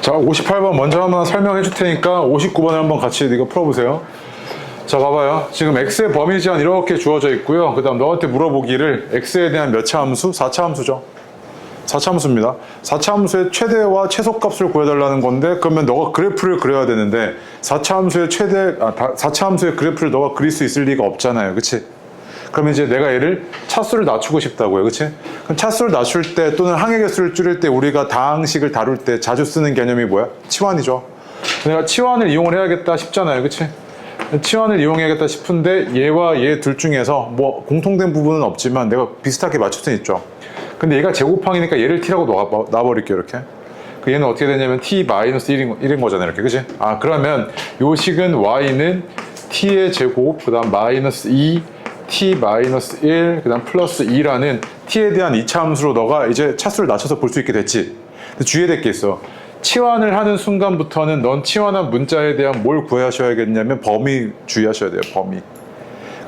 자, 58번 먼저 한번 설명해 줄 테니까 59번을 한번 같이 이거 풀어보세요. 자, 봐봐요. 지금 x의 범위 제한 이렇게 주어져 있고요. 그 다음 너한테 물어보기를 x에 대한 몇 차 함수? 4차 함수죠. 4차 함수입니다. 4차 함수의 최대와 최소값을 구해달라는 건데, 그러면 너가 그래프를 그려야 되는데 4차 함수의 4차 함수의 그래프를 너가 그릴 수 있을 리가 없잖아요. 그치? 그러면 이제 내가 얘를 차수를 낮추고 싶다고요. 그치? 그럼 차수를 낮출 때 또는 항의 개수를 줄일 때 우리가 다항식을 다룰 때 자주 쓰는 개념이 뭐야? 치환이죠. 내가 치환을 이용을 해야겠다 싶잖아요. 그치? 치환을 이용해야겠다 싶은데 얘와 얘 둘 중에서 뭐 공통된 부분은 없지만 내가 비슷하게 맞출 수는 있죠. 근데 얘가 제곱항이니까 얘를 t라고 놔버릴게요. 이렇게. 그 얘는 어떻게 되냐면 t-1인 거잖아요. 이렇게. 그치? 아, 그러면 요 식은 y는 t의 제곱, 그 다음 마이너스 2, t-1, 그 다음 플러스 2라는 t에 대한 2차 함수로 너가 이제 차수를 낮춰서 볼 수 있게 됐지. 근데 주의해야 될 게 있어. 치환을 하는 순간부터는 넌 치환한 문자에 대한 뭘 구하셔야겠냐면 범위 주의하셔야 돼요. 범위.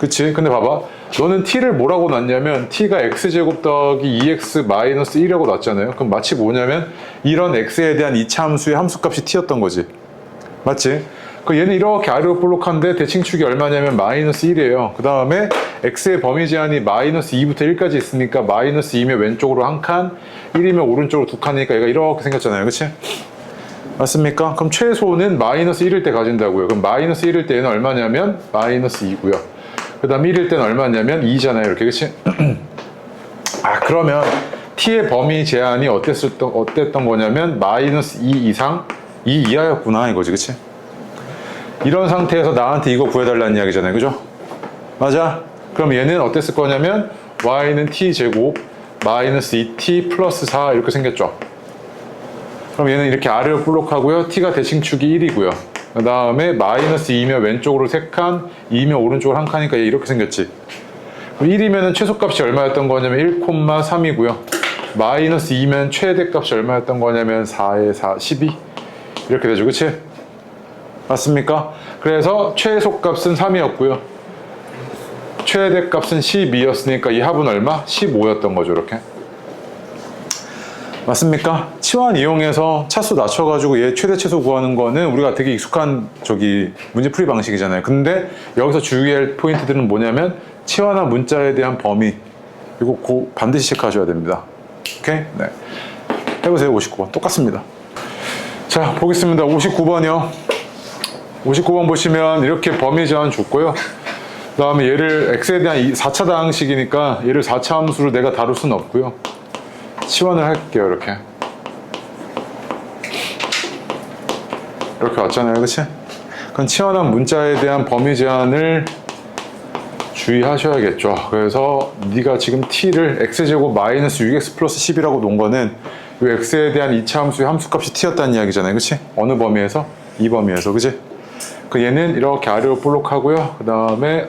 그치? 근데 봐봐. 너는 t를 뭐라고 놨냐면 t가 x제곱 더하기 2x 마이너스 1이라고 놨잖아요. 그럼 마치 뭐냐면 이런 x에 대한 2차 함수의 함수값이 t였던 거지. 맞지? 그 얘는 이렇게 아래로 볼록한데 대칭축이 얼마냐면 마이너스 1이에요. 그 다음에 x의 범위 제한이 마이너스 2부터 1까지 있으니까 마이너스 2면 왼쪽으로 한 칸, 1이면 오른쪽으로 두 칸이니까 얘가 이렇게 생겼잖아요. 그치? 맞습니까? 그럼 최소는 마이너스 1일 때 가진다고요. 그럼 마이너스 1일 때 얘는 얼마냐면 마이너스 2고요. 그 다음 1일 때는 얼마냐면 2잖아요. 이렇게. 그치? 아, 그러면 t의 범위 제한이 어땠던 거냐면 마이너스 2 이상 2 이하였구나 이거지. 그치? 이런 상태에서 나한테 이거 구해달라는 이야기잖아요. 그죠? 맞아? 그럼 얘는 어땠을 거냐면 y는 t제곱 마이너스 2t 플러스 4 이렇게 생겼죠. 그럼 얘는 이렇게 아래로 볼록하고요. t가 대칭축이 1이고요. 그 다음에 마이너스 2면 왼쪽으로 3칸, 2면 오른쪽으로 1칸이니까 얘 이렇게 생겼지. 1이면 최소값이 얼마였던 거냐면 1,3이고요. 마이너스 2면 최대값이 얼마였던 거냐면 4에 4, 12 이렇게 되죠. 그치? 맞습니까? 그래서 최소값은 3이었고요. 최대값은 12였으니까 이 합은 얼마? 15였던 거죠. 이렇게. 맞습니까? 치환 이용해서 차수 낮춰가지고 얘 최대 최소 구하는 거는 우리가 되게 익숙한 문제풀이 방식이잖아요. 근데 여기서 주의할 포인트들은 뭐냐면 치환한 문자에 대한 범위 이거 반드시 체크하셔야 됩니다. 오케이? 네. 해보세요. 59번. 똑같습니다. 자, 보겠습니다. 59번이요. 59번 보시면 이렇게 범위 제한 줬고요. 그 다음에 얘를 x에 대한 4차 다항식이니까 얘를 4차 함수로 내가 다룰 수는 없고요. 치환을 할게요. 이렇게 왔잖아요. 그치? 그럼 치환한 문자에 대한 범위 제한을 주의하셔야겠죠. 그래서 네가 지금 t를 x제곱 마이너스 6x 플러스 10이라고 놓은 거는 이 x에 대한 2차 함수의 함수값이 t였다는 이야기잖아요. 그치? 어느 범위에서? 이 범위에서. 그치? 그 얘는 이렇게 아래로 볼록하고요. 그 다음에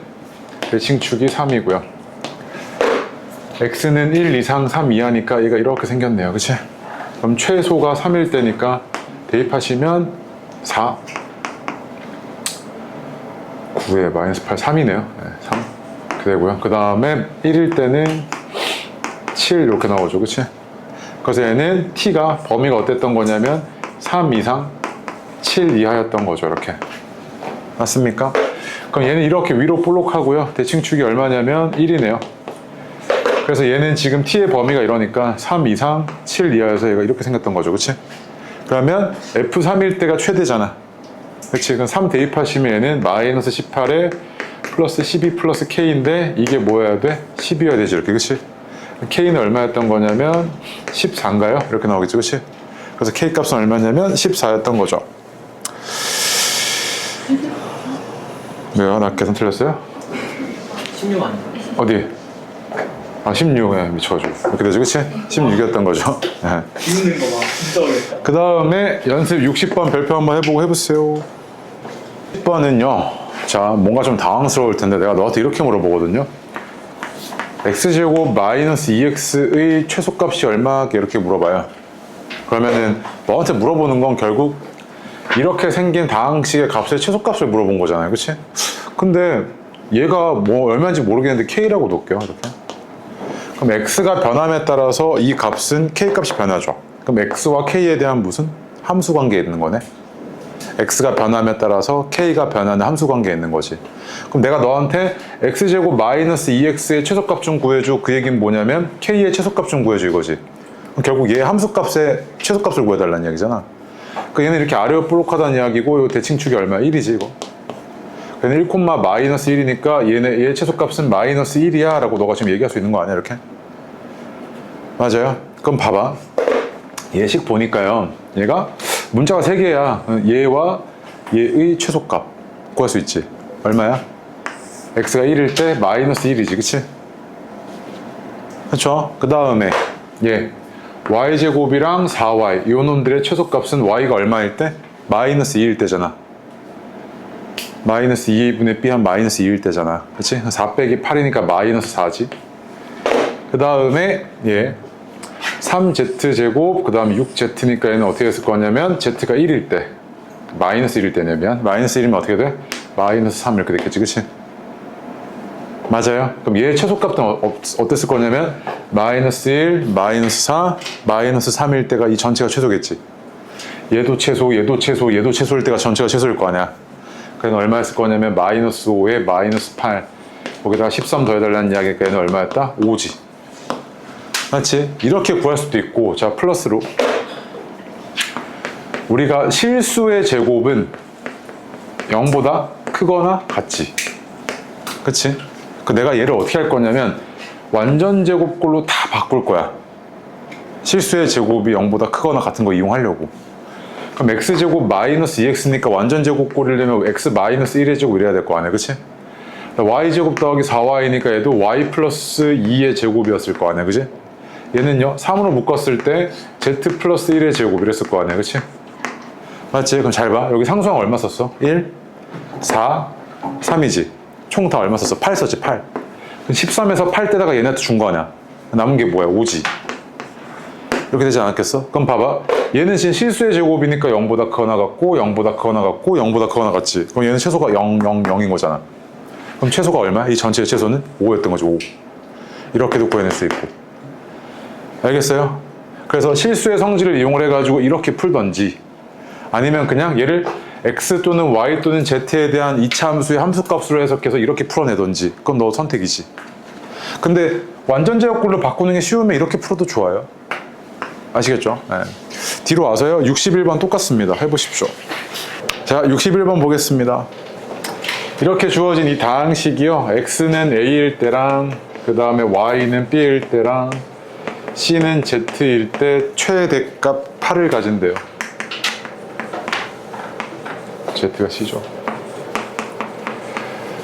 대칭축이 3이고요. x는 1 이상 3 이하니까 얘가 이렇게 생겼네요. 그치? 그럼 최소가 3일 때니까 대입하시면 4 9에 마이너스 8, 3이네요. 네, 3 이렇게 되고요. 그 다음에 1일 때는 7 이렇게 나오죠. 그치? 그래서 얘는 t가 범위가 어땠던 거냐면 3 이상 7 이하였던 거죠. 이렇게. 맞습니까? 그럼 얘는 이렇게 위로 볼록하고요. 대칭축이 얼마냐면 1이네요. 그래서 얘는 지금 t의 범위가 이러니까 3 이상 7 이하여서 얘가 이렇게 생겼던 거죠. 그치? 그러면 f3일 때가 최대잖아. 그치? 그럼 3 대입하시면 얘는 마이너스 18에 플러스 12 플러스 k인데 이게 뭐여야 돼? 10이어야 되지. 이렇게. 그치? k는 얼마였던 거냐면 14인가요? 이렇게 나오겠죠. 그치? 그래서 k 값은 얼마냐면 14였던 거죠. 왜요? 나 계산 틀렸어요? 16 아니에요? 어디? 아, 16에 미쳐가지고 이렇게 되죠. 그치? 16이었던 거죠. 네. 비우는 거 봐. 진짜 어렵다. 그 다음에 연습 60번 별표 한번 해보고 해보세요. 10번은요. 자, 뭔가 좀 당황스러울 텐데 내가 너한테 이렇게 물어보거든요. x제곱 마이너스 2x의 최소값이 얼마? 이렇게 물어봐요. 그러면은 너한테 물어보는 건 결국 이렇게 생긴 다항식의 값의 최소값을 물어본 거잖아요. 그치? 근데 얘가 뭐 얼마인지 모르겠는데 k라고 놓을게요. 이렇게. 그럼 x가 변함에 따라서 이 값은 k 값이 변하죠. 그럼 x와 k에 대한 무슨 함수 관계에 있는 거네. x가 변함에 따라서 k가 변하는 함수 관계에 있는 거지. 그럼 내가 너한테 x제곱 마이너스 2x의 최소값 좀 구해줘. 그 얘기는 뭐냐면 k의 최소값 좀 구해줘 이거지. 그럼 결국 얘 함수값의 최소값을 구해달라는 이야기잖아. 그 얘는 이렇게 아래로 볼록하다는 이야기고 이 대칭축이 얼마야? 1이지 이거. 얘는 1, 마이너스 1이니까 얘 최소값은 마이너스 1이야 라고 너가 지금 얘기할 수 있는 거 아니야 이렇게? 맞아요. 그럼 봐봐. 얘식 보니까요. 얘가 문자가 3개야. 얘와 얘의 최소값 구할 수 있지. 얼마야? x가 1일 때 마이너스 1이지. 그치? 그쵸? 그 다음에 얘 y제곱이랑 4y 요 놈들의 최소값은 y가 얼마일 때? 마이너스 2일 때잖아. 마이너스 2분의 b 한 마이너스 2일 때잖아. 그치? 4 빼기 8이니까 마이너스 4지. 그 다음에 얘 3z제곱 그 다음에 6z니까 얘는 어떻게 했을 거냐면 z가 1일 때 마이너스 1일 때냐면 마이너스 1이면 어떻게 돼? 마이너스 3 이렇게 됐겠지. 그치? 맞아요. 그럼 얘 최소값은 어땠을 거냐면 마이너스 1, 마이너스 4, 마이너스 3일 때가 이 전체가 최소겠지. 얘도 최소, 얘도 최소, 얘도 최소일 때가 전체가 최소일 거 아니야. 그래서 얼마였을 거냐면 마이너스 5에 마이너스 8 거기다가 13 더해달라는 이야기니까 얘는 얼마였다? 5지. 맞지? 이렇게 구할 수도 있고 자 플러스로 우리가 실수의 제곱은 0보다 크거나 같지. 그치? 그 내가 얘를 어떻게 할 거냐면 완전 제곱꼴로 다 바꿀 거야. 실수의 제곱이 0보다 크거나 같은 거 이용하려고. 그럼 x제곱 마이너스 2x니까 완전 제곱꼴이려면 x 마이너스 1의 제곱 이래야 될 거 아니야. 그치? y제곱 더하기 4y니까 얘도 y 플러스 2의 제곱이었을 거 아니야. 그치? 얘는요 3으로 묶었을 때 z 플러스 1의 제곱 이랬을 거 아니야. 그치? 맞지? 그럼 잘 봐. 여기 상수항 얼마 썼어? 1, 4, 3이지. 총 다 얼마 썼어? 8 썼지. 8. 13에서 8 떼다가 얘네한테 준 거 아니야. 남은 게 뭐야? 5지. 이렇게 되지 않았겠어? 그럼 봐봐. 얘는 지금 실수의 제곱이니까 0보다 크거나 같고 0보다 크거나 같고 0보다 크거나 같지. 그럼 얘는 최소가 0, 0, 0인 거잖아. 그럼 최소가 얼마야? 이 전체의 최소는 5였던 거지. 5. 이렇게도 구해낼 수 있고. 알겠어요? 그래서 실수의 성질을 이용을 해가지고 이렇게 풀던지 아니면 그냥 얘를 x 또는 y 또는 z에 대한 2차 함수의 함수값으로 해석해서 이렇게 풀어내던지 그건 너 선택이지. 근데 완전 제곱꼴로 바꾸는 게 쉬우면 이렇게 풀어도 좋아요. 아시겠죠? 네. 뒤로 와서요. 61번 똑같습니다. 해보십시오. 자, 61번 보겠습니다. 이렇게 주어진 이 다항식이요. x는 a일 때랑 그 다음에 y는 b일 때랑 c는 z일 때 최대값 8을 가진대요. z가 c죠.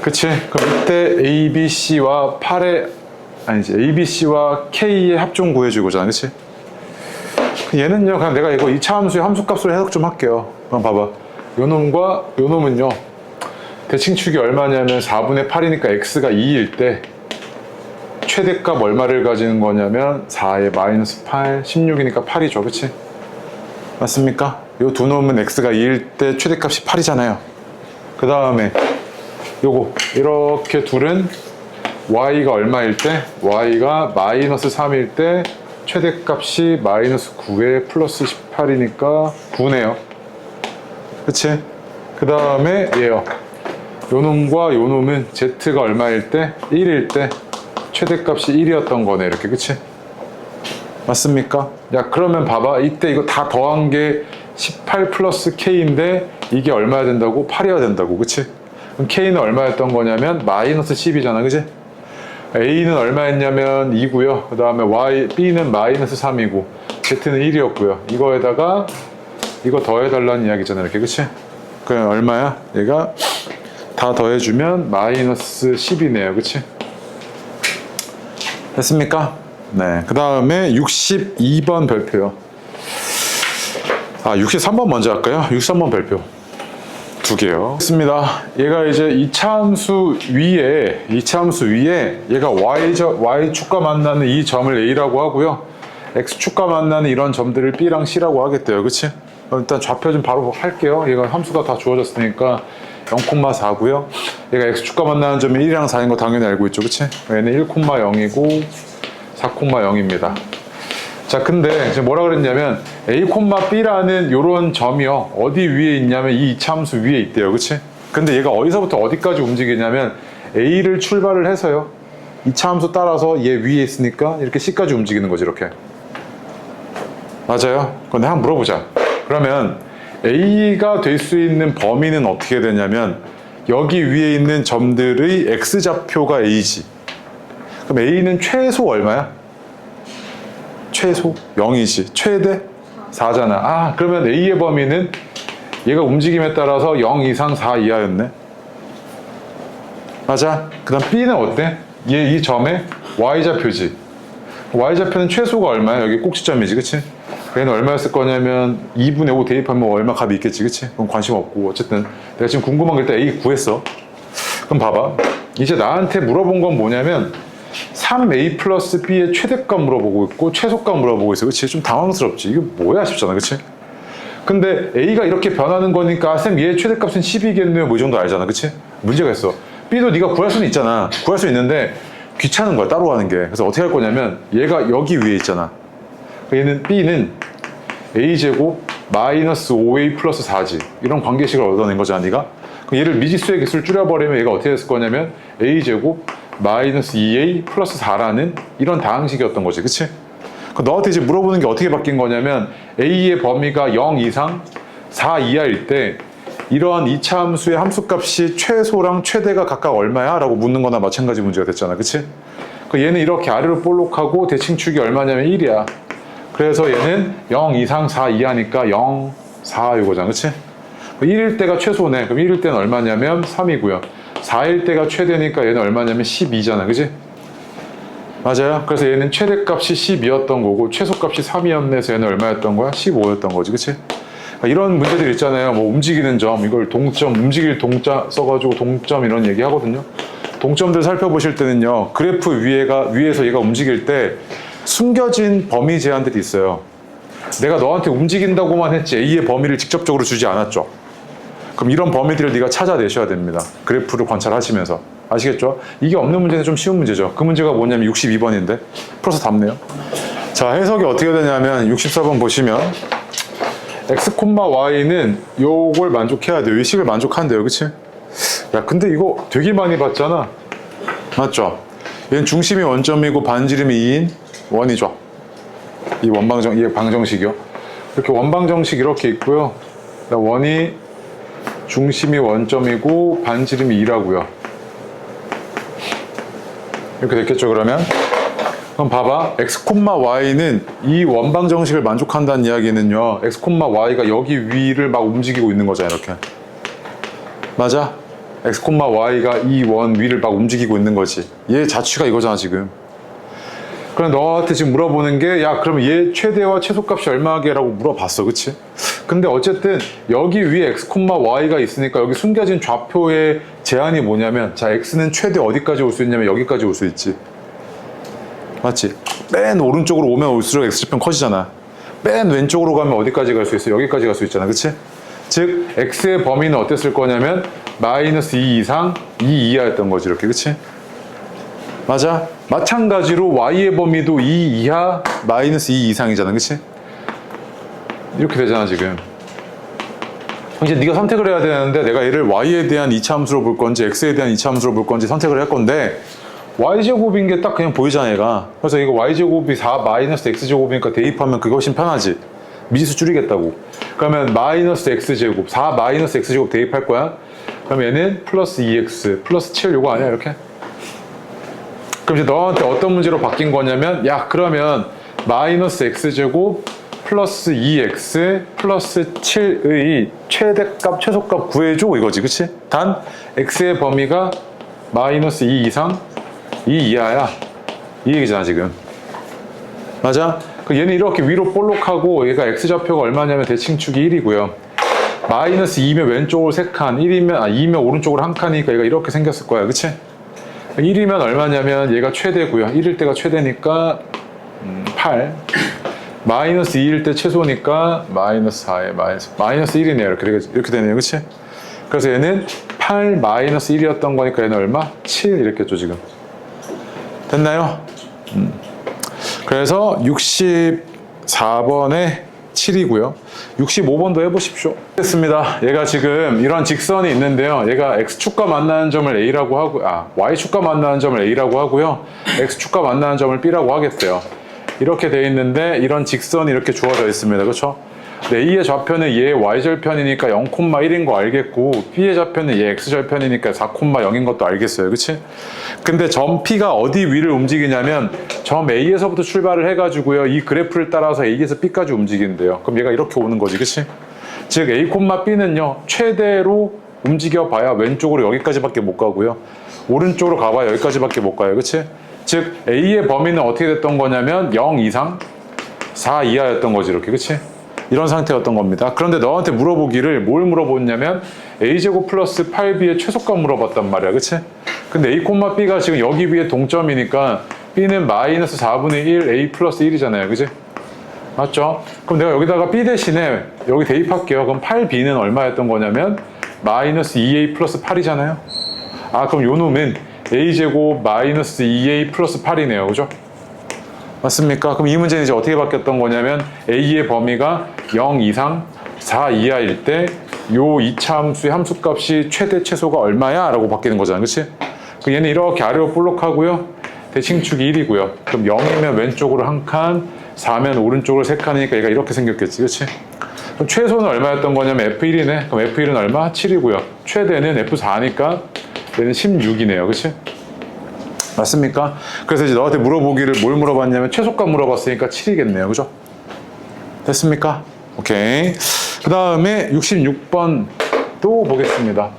그치? 그럼 이때 a, b, c와 8의 아니지 a, b, c와 k의 합종 구해주고자. 그치? 얘는요 그냥 내가 이거 2차 함수의 함수값으로 해석 좀 할게요. 그럼 봐봐. 요 놈과 요 놈은요 대칭축이 얼마냐면 4분의 8이니까 x가 2일 때 최대값 얼마를 가지는 거냐면 4에 마이너스 8, 16이니까 8이죠. 그치? 맞습니까? 요 두 놈은 x가 2일 때 최대값이 8이잖아요. 그 다음에 요거 이렇게 둘은 y가 얼마일 때? y가 마이너스 3일 때 최대값이 마이너스 9에 플러스 18이니까 9네요. 그치? 그 다음에 얘요. 요 놈과 요 놈은 z가 얼마일 때? 1일 때 최대값이 1이었던 거네. 이렇게. 그치? 맞습니까? 야 그러면 봐봐. 이때 이거 다 더한 게 18 플러스 k인데 이게 얼마야 된다고? 8이어야 된다고. 그치? 그럼 k는 얼마였던 거냐면 마이너스 10이잖아. 그치? a는 얼마였냐면 2고요. 그 다음에 b는 마이너스 3이고 z는 1이었고요. 이거에다가 이거 더해달라는 이야기잖아. 이렇게. 그치? 그럼 얼마야? 얘가 다 더해주면 마이너스 10이네요. 그치? 됐습니까? 네. 그 다음에 62번 별표요. 63번 먼저 할까요? 63번 별표. 두 개요. 됐습니다. 얘가 이제 2차 함수 위에 얘가 y축과 만나는 이 점을 a라고 하고요. x축과 만나는 이런 점들을 b랑 c라고 하겠대요. 그치? 일단 좌표 좀 바로 할게요. 얘가 함수가 다 주어졌으니까 0,4고요. 얘가 x축과 만나는 점이 1이랑 4인 거 당연히 알고 있죠. 그치? 얘는 1,0이고 4,0입니다. 자, 근데 지금 뭐라 그랬냐면 a, b라는 요런 점이요. 어디 위에 있냐면 이 이차함수 위에 있대요. 그치? 근데 얘가 어디서부터 어디까지 움직이냐면 a를 출발을 해서요. 이차함수 따라서 얘 위에 있으니까 이렇게 c까지 움직이는 거지, 이렇게. 맞아요? 근데 한번 물어보자. 그러면 a가 될 수 있는 범위는 어떻게 되냐면 여기 위에 있는 점들의 x좌표가 a지. 그럼 a는 최소 얼마야? 최소 0이지. 최대 4잖아. 아, 그러면 a의 범위는 얘가 움직임에 따라서 0 이상 4 이하였네. 맞아. 그 다음 b는 어때? 얘 이 점의 y좌표지. y좌표는 최소가 얼마야? 여기 꼭지점이지, 그치? 얘는 얼마였을 거냐면 2분의 5 대입하면 얼마 값이 있겠지, 그치? 그럼 관심 없고. 어쨌든 내가 지금 궁금한 게 일단 a 구했어. 그럼 봐봐. 이제 나한테 물어본 건 뭐냐면 3a 플러스 b의 최대값 물어보고 있고 최소값 물어보고 있어. 그치? 좀 당황스럽지. 이게 뭐야 싶잖아, 그치? 근데 a가 이렇게 변하는 거니까 쌤 얘의 최대값은 10이겠네요. 뭐 이 정도 알잖아, 그치? 문제가 있어. b도 네가 구할 수는 있잖아. 구할 수 있는데 귀찮은 거야, 따로 하는 게. 그래서 어떻게 할 거냐면 얘가 여기 위에 있잖아. 얘는 b는 a제곱 마이너스 5a 플러스 4지. 이런 관계식을 얻어낸 거잖아, 네가. 그럼 얘를 미지수의 개수를 줄여버리면 얘가 어떻게 됐을 거냐면 a제곱 마이너스 2a 플러스 4라는 이런 다항식이었던 거지, 그치? 너한테 이제 물어보는 게 어떻게 바뀐 거냐면 a의 범위가 0 이상 4 이하일 때 이러한 이차 함수의 함수값이 최소랑 최대가 각각 얼마야? 라고 묻는 거나 마찬가지 문제가 됐잖아, 그치? 얘는 이렇게 아래로 볼록하고 대칭축이 얼마냐면 1이야. 그래서 얘는 0 이상 4 이하니까 0, 4 이거잖아, 그치? 1일 때가 최소네. 그럼 1일 때는 얼마냐면 3이고요. 4일 때가 최대니까 얘는 얼마냐면 12잖아, 그치? 맞아요. 그래서 얘는 최대값이 12였던 거고 최소값이 3이었네. 그래서 얘는 얼마였던 거야? 15였던 거지, 그치? 이런 문제들 있잖아요. 뭐 움직이는 점, 이걸 동점, 움직일 동자 써가지고 동점 이런 얘기 하거든요. 동점들 살펴보실 때는요, 그래프 위에서 얘가 움직일 때 숨겨진 범위 제한들이 있어요. 내가 너한테 움직인다고만 했지 A의 범위를 직접적으로 주지 않았죠. 그럼 이런 범위들을 네가 찾아내셔야 됩니다. 그래프를 관찰하시면서. 아시겠죠? 이게 없는 문제는 좀 쉬운 문제죠. 그 문제가 뭐냐면 62번인데 풀어서 답네요. 자, 해석이 어떻게 되냐면 64번 보시면 x, y는 요걸 만족해야 돼요. 이 식을 만족한대요. 그치? 야, 근데 이거 되게 많이 봤잖아. 맞죠? 얘는 중심이 원점이고 반지름이 2인 원이죠. 이 이 방정식이요. 이렇게 원방정식 이렇게 있고요. 원이 중심이 원점이고 반지름이 2라고요. 이렇게 됐겠죠, 그러면? 그럼 봐봐. x, y는 이 원방정식을 만족한다는 이야기는요, x, y가 여기 위를 막 움직이고 있는 거잖아, 이렇게. 맞아? x, y가 이 원 위를 막 움직이고 있는 거지. 얘 자취가 이거잖아, 지금. 그럼 너한테 지금 물어보는 게, 야, 그러면 얘 최대와 최소값이 얼마게라고 물어봤어, 그치? 근데 어쨌든 여기 위에 x, y가 있으니까 여기 숨겨진 좌표의 제한이 뭐냐면, 자, x는 최대 어디까지 올 수 있냐면 여기까지 올 수 있지. 맞지? 맨 오른쪽으로 오면 올수록 x좌표는 커지잖아. 맨 왼쪽으로 가면 어디까지 갈 수 있어? 여기까지 갈 수 있잖아, 그치? 즉, x의 범위는 어땠을 거냐면 마이너스 2 이상 2 이하였던 거지, 이렇게, 그치? 맞아? 마찬가지로 y의 범위도 2 이하 마이너스 2 이상이잖아, 그치? 이렇게 되잖아, 지금. 이제 네가 선택을 해야 되는데 내가 얘를 y에 대한 이차함수로 볼 건지 x에 대한 이차함수로 볼 건지 선택을 할 건데 y제곱인 게 딱 그냥 보이잖아, 얘가. 그래서 이거 y제곱이 4 마이너스 x제곱이니까 대입하면 그게 훨씬 편하지. 미지수 줄이겠다고. 그러면 마이너스 x제곱 4 마이너스 x제곱 대입할 거야. 그럼 얘는 플러스 2x 플러스 7 요거 아니야, 이렇게? 그럼 이제 너한테 어떤 문제로 바뀐 거냐면, 야, 그러면 마이너스 x제곱 플러스 2x 플러스 7의 최대값, 최소값 구해줘, 이거지, 그치? 단 x의 범위가 마이너스 2 이상 2 이하야. 이 얘기잖아, 지금. 맞아? 얘는 이렇게 위로 볼록하고 얘가 x좌표가 얼마냐면 대칭축이 1이고요. 마이너스 2면 왼쪽으로 3칸, 2면 오른쪽으로 1칸이니까 얘가 이렇게 생겼을 거야, 그치? 1이면 얼마냐면 얘가 최대고요. 1일 때가 최대니까 8. 마이너스 2일 때 최소니까 마이너스 4에 마이너스 1이네요. 이렇게 되네요. 그치? 그래서 얘는 8 마이너스 1이었던 거니까 얘는 얼마? 7 이렇게 했죠, 지금. 됐나요? 그래서 4번에 7이고요. 65번도 해보십시오. 됐습니다. 얘가 지금 이런 직선이 있는데요. 얘가 X축과 만나는 점을 A라고 하고, Y축과 만나는 점을 A라고 하고요. X축과 만나는 점을 B라고 하겠대요. 이렇게 돼 있는데 이런 직선이 이렇게 주어져 있습니다. 그렇죠? A의 좌표는 얘 Y절편이니까 0,1인 거 알겠고, B의 좌표는 얘 X절편이니까 4,0인 것도 알겠어요. 그치? 근데 점 P가 어디 위를 움직이냐면 점 A에서부터 출발을 해가지고요. 이 그래프를 따라서 A에서 B까지 움직이는데요. 그럼 얘가 이렇게 오는 거지. 그치? 즉 A, B는요. 최대로 움직여 봐야 왼쪽으로 여기까지밖에 못 가고요. 오른쪽으로 가봐야 여기까지밖에 못 가요. 그치? 즉 A의 범위는 어떻게 됐던 거냐면 0 이상 4 이하였던 거지. 이렇게. 그치? 이런 상태였던 겁니다. 그런데 너한테 물어보기를 뭘 물어보냐면 A제곱 플러스 8B의 최소값 물어봤단 말이야. 그치? 근데 A, B가 지금 여기 위에 동점이니까 B는 마이너스 4분의 1 A 플러스 1이잖아요. 그치? 맞죠? 그럼 내가 여기다가 B 대신에 여기 대입할게요. 그럼 8B는 얼마였던 거냐면 마이너스 2A 플러스 8이잖아요. 그럼 요 놈은 A제곱 마이너스 2A 플러스 8이네요. 그죠? 맞습니까? 그럼 이 문제는 이제 어떻게 바뀌었던 거냐면 A의 범위가 0 이상 4 이하일 때 요 2차 함수의 함수값이 최대 최소가 얼마야? 라고 바뀌는 거잖아. 그치? 그럼 얘는 이렇게 아래로 볼록하고요. 대칭축이 1이고요. 그럼 0이면 왼쪽으로 한 칸, 4면 오른쪽으로 3칸이니까 얘가 이렇게 생겼겠지. 그치? 그럼 최소는 얼마였던 거냐면 F1이네. 그럼 F1은 얼마? 7이고요. 최대는 F4니까 얘는 16이네요. 그치? 맞습니까? 그래서 이제 너한테 물어보기를 뭘 물어봤냐면 최소값 물어봤으니까 7이겠네요. 그죠? 됐습니까? 오케이. 그 다음에 66번 또 보겠습니다.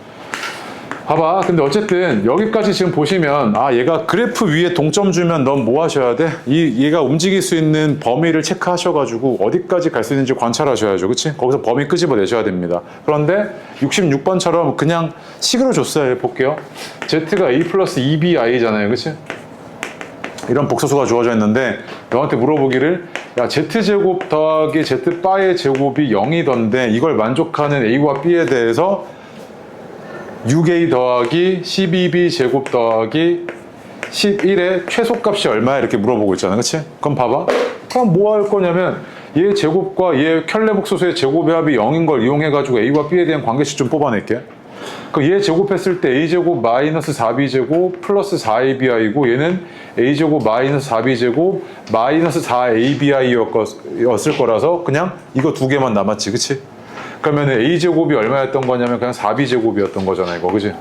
봐봐. 근데 어쨌든 여기까지 지금 보시면 얘가 그래프 위에 동점 주면 넌 뭐 하셔야 돼? 얘가 움직일 수 있는 범위를 체크하셔가지고 어디까지 갈 수 있는지 관찰하셔야죠. 그치? 거기서 범위 끄집어내셔야 됩니다. 그런데 66번처럼 그냥 식으로 줬어요. 볼게요. Z가 A 플러스 2BI잖아요. 그치? 이런 복소수가 주어져 있는데 너한테 물어보기를 야 Z제곱 더하기 Z바의 제곱이 0이던데 이걸 만족하는 A와 B에 대해서 6A 더하기 12B 제곱 더하기 11의 최소값이 얼마야? 이렇게 물어보고 있잖아. 그치? 그럼 봐봐. 그럼 뭐 할 거냐면 얘 제곱과 얘 켤레복소수의 제곱의 합이 0인 걸 이용해가지고 A와 B에 대한 관계식 좀 뽑아낼게. 그럼 얘 제곱했을 때 A제곱 마이너스 4B제곱 플러스 4ABI고 얘는 A제곱 마이너스 4B제곱 마이너스 4ABI였을 거라서 그냥 이거 두 개만 남았지. 그치? 그러면 A제곱이 얼마였던 거냐면 그냥 4B제곱이었던 거잖아. 이거. 그치?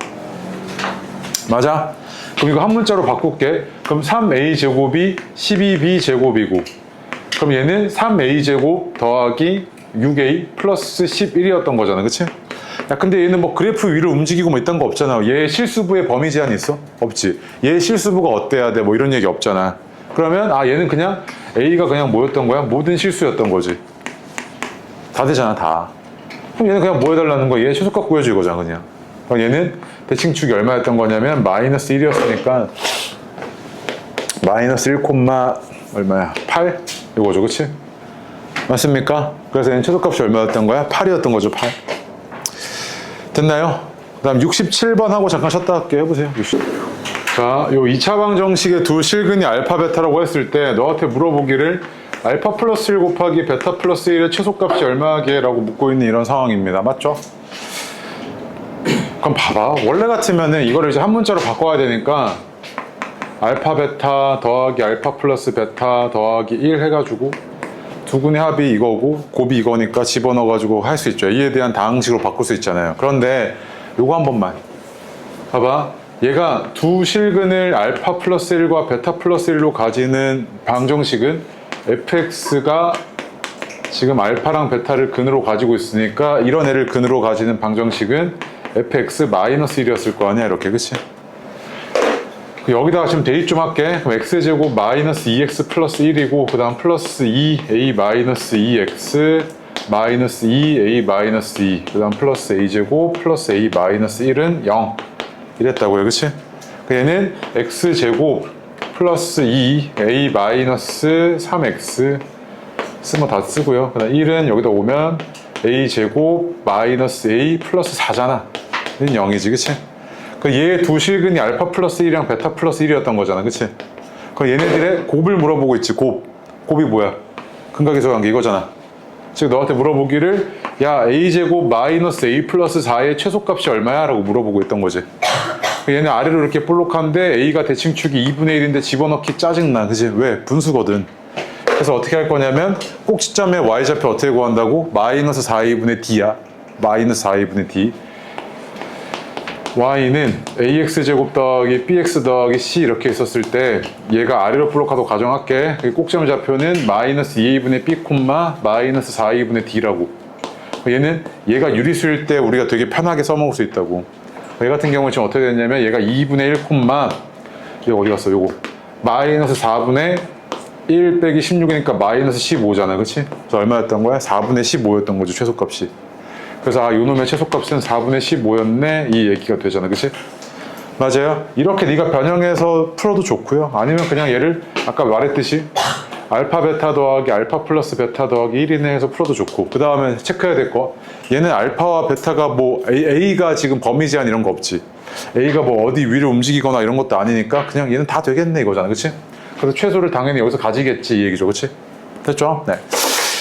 맞아? 그럼 이거 한 문자로 바꿀게. 그럼 3A제곱이 12B제곱이고 그럼 얘는 3A제곱 더하기 6A 플러스 11이었던 거잖아. 그치? 야, 근데 얘는 뭐 그래프 위를 움직이고 뭐 이딴 거 없잖아. 얘 실수부에 범위 제한이 있어? 없지. 얘 실수부가 어때야 돼? 뭐 이런 얘기 없잖아. 그러면 얘는 그냥 A가 그냥 뭐였던 거야? 모든 실수였던 거지. 다 되잖아, 다. 그럼 얘는 그냥 뭐 해달라는 거야? 얘 최소값 구해줘 이거잖아, 그냥. 그럼 얘는 대칭축이 얼마였던 거냐면 마이너스 1이었으니까 마이너스 1, 얼마야? 8? 이거죠, 그치? 맞습니까? 그래서 얘는 최소값이 얼마였던 거야? 8이었던 거죠, 8. 됐나요? 그 다음 67번 하고 잠깐 쉬었다 할게요. 해보세요. 60. 자, 요 2차 방정식의 두 실근이 알파, 베타라고 했을 때 너한테 물어보기를 알파 플러스 1 곱하기 베타 플러스 1의 최소값이 얼마게? 라고 묻고 있는 이런 상황입니다. 맞죠? 그럼 봐봐. 원래 같으면은 이거를 이제 한 문자로 바꿔야 되니까 알파 베타 더하기 알파 플러스 베타 더하기 1 해가지고 두근의 합이 이거고 곱이 이거니까 집어넣어가지고 할 수 있죠. A에 대한 다항식으로 바꿀 수 있잖아요. 그런데 요거 한 번만 봐봐. 얘가 두 실근을 알파 플러스 1과 베타 플러스 1로 가지는 방정식은 fx가 지금 알파랑 베타를 근으로 가지고 있으니까 이런 애를 근으로 가지는 방정식은 fx 마이너스 1이었을 거 아니야. 이렇게. 그치? 여기다가 지금 대입 좀 할게. 그럼 x제곱 마이너스 2x 플러스 1이고 그 다음 플러스 2a 마이너스 2x 마이너스 2a 마이너스 2 그 다음 플러스 a제곱 플러스 a 마이너스 1은 0 이랬다고요. 그치? 얘는 x제곱 플러스 2a 마이너스 3x 쓰면 다 쓰고요. 그 다음 1은 여기다 오면 a제곱 마이너스 a 플러스 4잖아. 얘는 0이지. 그치? 얘 두 실근이 알파 플러스 1이랑 베타 플러스 1이었던 거잖아. 그치? 그럼 얘네들의 곱을 물어보고 있지. 곱이 뭐야? 근각에서 관계 이거잖아. 즉 너한테 물어보기를 야 a제곱 마이너스 a 플러스 4의 최소값이 얼마야? 라고 물어보고 있던 거지. 얘는 아래로 이렇게 볼록한데 a가 대칭축이 2분의 1인데 집어넣기 짜증나. 그치? 왜? 분수거든. 그래서 어떻게 할 거냐면 꼭지점의 y좌표 어떻게 구한다고? 마이너스 4a분의 d야. 마이너스 4a분의 d. y는 ax제곱 더하기 bx 더하기 c 이렇게 있었을 때 얘가 아래로 볼록하다고 가정할게. 꼭지점 좌표는 마이너스 2a분의 b 콤마 마이너스 4a분의 d라고. 얘는 얘가 유리수일 때 우리가 되게 편하게 써먹을 수 있다고. 얘 같은 경우는 지금 어떻게 됐냐면 얘가 2분의 1 콤마 얘가 어디 갔어? 요거 마이너스 4분의 1 빼기 16이니까 마이너스 15잖아. 그치? 그래서 얼마였던 거야? 4분의 15였던 거죠, 최소값이. 그래서 아, 요놈의 최소값은 4분의 15였네 이 얘기가 되잖아. 그치? 맞아요. 이렇게 네가 변형해서 풀어도 좋고요. 아니면 그냥 얘를 아까 말했듯이 알파 베타 더하기 알파 플러스 베타 더하기 1이네 해서 풀어도 좋고. 그 다음에 체크해야 될 거, 얘는 알파와 베타가 뭐 A가 지금 범위 제한 이런 거 없지. A가 뭐 어디 위로 움직이거나 이런 것도 아니니까 그냥 얘는 다 되겠네 이거잖아. 그치? 그래서 최소를 당연히 여기서 가지겠지 이 얘기죠. 그치? 됐죠? 네.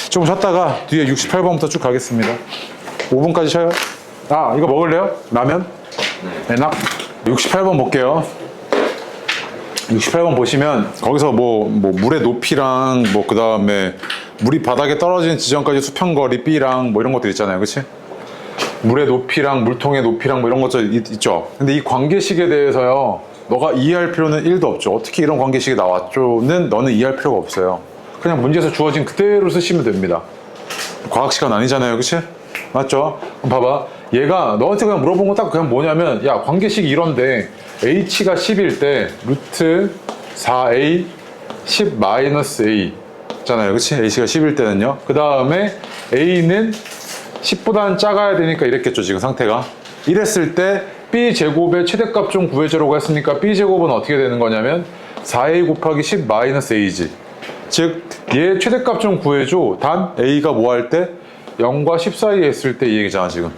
조금 쉬었다가 뒤에 68번부터 쭉 가겠습니다. 5분까지 쉬어요. 아, 이거 먹을래요? 라면? 네. 68번 볼게요. 68번 보시면 거기서 뭐 물의 높이랑 뭐 그 다음에 물이 바닥에 떨어지는 지점까지 수평거리 B랑 뭐 이런 것들 있잖아요. 그치? 물의 높이랑 물통의 높이랑 뭐 이런 것들 있죠. 근데 이 관계식에 대해서요, 너가 이해할 필요는 1도 없죠. 어떻게 이런 관계식이 나왔죠?는 너는 이해할 필요가 없어요. 그냥 문제에서 주어진 그대로 쓰시면 됩니다. 과학 시간 아니잖아요. 그치? 맞죠? 그럼 봐봐. 얘가 너한테 그냥 물어본 거 딱 그냥 뭐냐면, 야, 관계식이 이런데 h가 10일 때 루트 4a 10 마이너스 a 있잖아요. 그치? h가 10일 때는요. 그 다음에 a는 10보다는 작아야 되니까 이랬겠죠. 지금 상태가. 이랬을 때 b제곱의 최대값 좀 구해주라고 했으니까 b제곱은 어떻게 되는 거냐면 4a 곱하기 10 마이너스 a지. 즉, 얘 최대값 좀 구해줘. 단 a가 뭐 할 때? 0과 10 사이에 있을 때 이 얘기잖아 지금.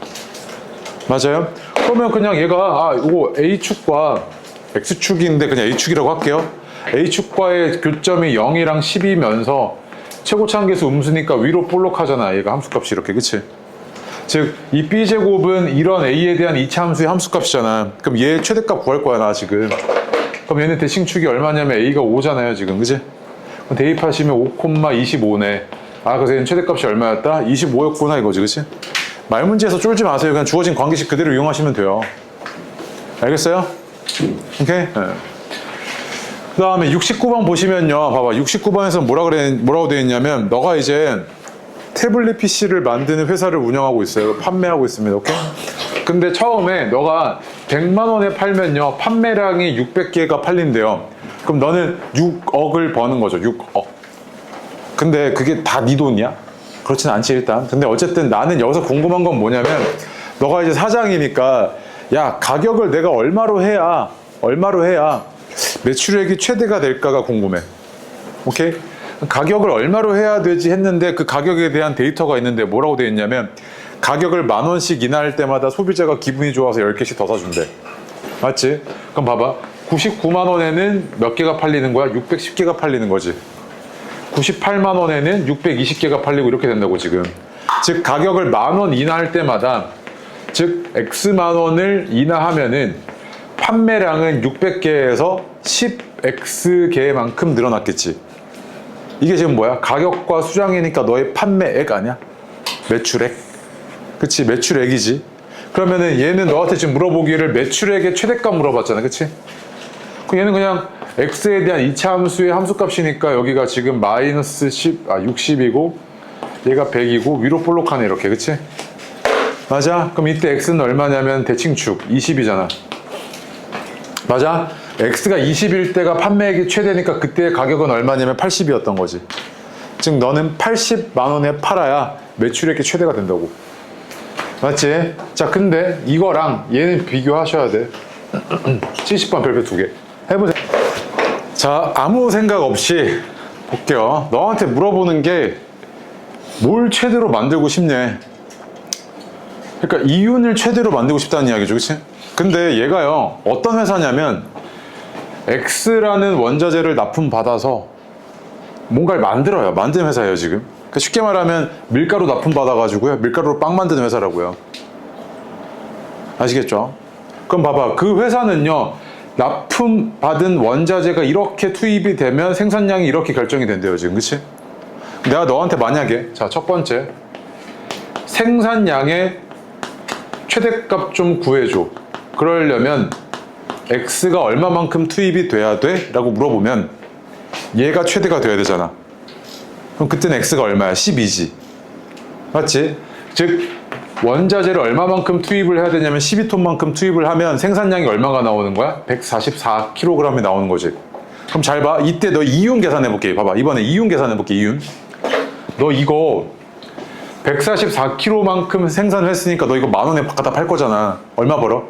맞아요? 그러면 그냥 얘가 아 이거 A축과 X축인데 그냥 A축이라고 할게요. A축과의 교점이 0이랑 10이면서 최고차항계수 음수니까 위로 볼록하잖아. 얘가 함수값이 이렇게. 그치? 즉 이 B제곱은 이런 A에 대한 2차 함수의 함수값이잖아. 그럼 얘 최대값 구할 거야 나 지금. 그럼 얘는 대칭축이 얼마냐면 A가 5잖아요 지금. 그치? 그럼 대입하시면 5,25네. 아, 그래서 얘는 최대값이 얼마였다? 25였구나 이거지. 그치? 말 문제에서 쫄지 마세요. 그냥 주어진 관계식 그대로 이용하시면 돼요. 알겠어요? 오케이? 네. 그 다음에 69번 보시면요. 봐봐. 69번에서 뭐라고 되어 있냐면, 너가 이제 태블릿 PC를 만드는 회사를 운영하고 있어요. 판매하고 있습니다. 오케이? 근데 처음에 너가 100만 원에 팔면요. 판매량이 600개가 팔린대요. 그럼 너는 6억을 버는 거죠. 6억. 근데 그게 다 네 돈이야? 그렇진 않지 일단. 근데 어쨌든 나는 여기서 궁금한 건 뭐냐면, 너가 이제 사장이니까 야 가격을 내가 얼마로 해야 매출액이 최대가 될까가 궁금해. 오케이? 가격을 얼마로 해야 되지 했는데 그 가격에 대한 데이터가 있는데 뭐라고 되어 있냐면, 가격을 10,000원씩 인하할 때마다 소비자가 기분이 좋아서 10개씩 더 사준대. 맞지? 그럼 봐봐. 99만 원에는 몇 개가 팔리는 거야? 610개가 팔리는 거지. 98만 원에는 620개가 팔리고 이렇게 된다고 지금. 즉 가격을 10,000원 인하할 때마다, 즉 X만 원을 인하하면은 판매량은 600개에서 10X개만큼 늘어났겠지. 이게 지금 뭐야? 가격과 수량이니까 너의 판매액 아니야? 매출액. 그치? 매출액이지. 그러면은 얘는 너한테 지금 물어보기를 매출액의 최대값 물어봤잖아. 그치? 그럼 얘는 그냥 X에 대한 2차 함수의 함수값이니까 여기가 지금 마이너스 60이고 얘가 100이고 위로 볼록하네 이렇게. 그치? 맞아? 그럼 이때 X는 얼마냐면 대칭축 20이잖아. 맞아? X가 20일 때가 판매액이 최대니까 그때의 가격은 얼마냐면 80이었던 거지. 즉 너는 80만 원에 팔아야 매출액이 최대가 된다고. 맞지? 자, 근데 이거랑 얘는 비교하셔야 돼. 70번 별표 2개 해보세요. 자, 아무 생각 없이 볼게요. 너한테 물어보는 게 뭘 최대로 만들고 싶냐. 그러니까 이윤을 최대로 만들고 싶다는 이야기죠. 그치? 근데 얘가요, 어떤 회사냐면 X라는 원자재를 납품받아서 뭔가를 만들어요. 만드는 회사예요 지금. 그러니까 쉽게 말하면 밀가루 납품 받아가지고요, 밀가루로 빵 만드는 회사라고요. 아시겠죠? 그럼 봐봐, 그 회사는요, 납품 받은 원자재가 이렇게 투입이 되면 생산량이 이렇게 결정이 된대요 지금. 그치? 내가 너한테 만약에, 자, 첫 번째, 생산량의 최대값 좀 구해줘. 그러려면 X가 얼마만큼 투입이 돼야 돼? 라고 물어보면 얘가 최대가 돼야 되잖아. 그럼 그때는 X가 얼마야? 12지. 맞지? 즉 원자재를 얼마만큼 투입을 해야 되냐면 12톤만큼 투입을 하면 생산량이 얼마가 나오는 거야? 144kg이 나오는 거지. 그럼 잘 봐. 이때 너 이윤 계산해 볼게. 봐봐. 이번에 이윤 계산해 볼게. 이윤. 너 이거 144kg만큼 생산을 했으니까 너 이거 10,000원에 갖다 팔 거잖아. 얼마 벌어?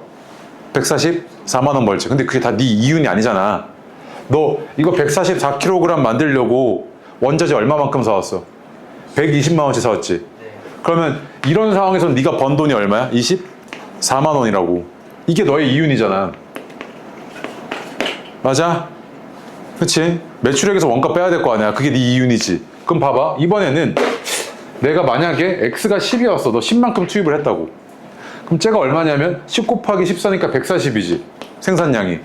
144만 원 벌지. 근데 그게 다 네 이윤이 아니잖아. 너 이거 144kg 만들려고 원자재 얼마만큼 사왔어? 120만 원치 사왔지. 네. 그러면 이런 상황에서 네가 번 돈이 얼마야? 24만 원이라고. 이게 너의 이윤이잖아. 맞아? 그치? 매출액에서 원가 빼야 될 거 아니야. 그게 네 이윤이지. 그럼 봐봐. 이번에는 내가 만약에 X가 10이었어. 너 10만큼 투입을 했다고. 그럼 쟤가 얼마냐면 10 곱하기 14니까 140이지. 생산량이.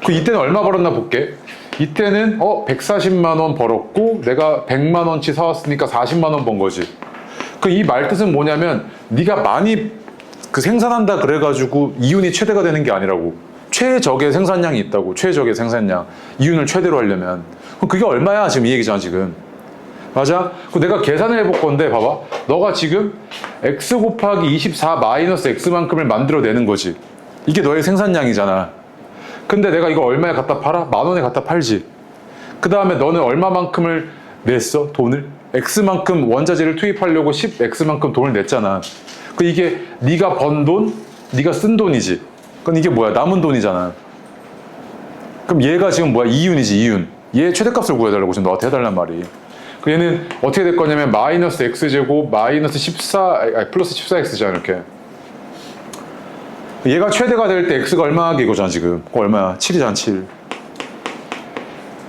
그 이때는 얼마 벌었나 볼게. 이때는 140만 원 벌었고 내가 100만 원치 사왔으니까 40만 원 번 거지. 그 이 말 뜻은 뭐냐면 네가 많이 그 생산한다 그래가지고 이윤이 최대가 되는 게 아니라고. 최적의 생산량이 있다고. 최적의 생산량. 이윤을 최대로 하려면. 그럼 그게 얼마야? 지금 이 얘기잖아 지금. 맞아? 그 내가 계산을 해볼 건데 봐봐. 너가 지금 X 곱하기 24 마이너스 X만큼을 만들어내는 거지. 이게 너의 생산량이잖아. 근데 내가 이거 얼마에 갖다 팔아? 10,000원에 갖다 팔지. 그 다음에 너는 얼마만큼을 냈어? 돈을? X만큼 원자재를 투입하려고 10X만큼 돈을 냈잖아. 그 이게 네가 번 돈, 네가 쓴 돈이지. 그럼 이게 뭐야? 남은 돈이잖아. 그럼 얘가 지금 뭐야? 이윤이지, 이윤. 얘 최대값을 구해달라고 지금 너한테 해달란 말이. 그 얘는 어떻게 될 거냐면 마이너스 X제곱 마이너스 14, 아니 플러스 14X잖아 이렇게. 얘가 최대가 될 때 X가 얼마게 이거잖아 지금. 그거 얼마야? 7이잖아 7.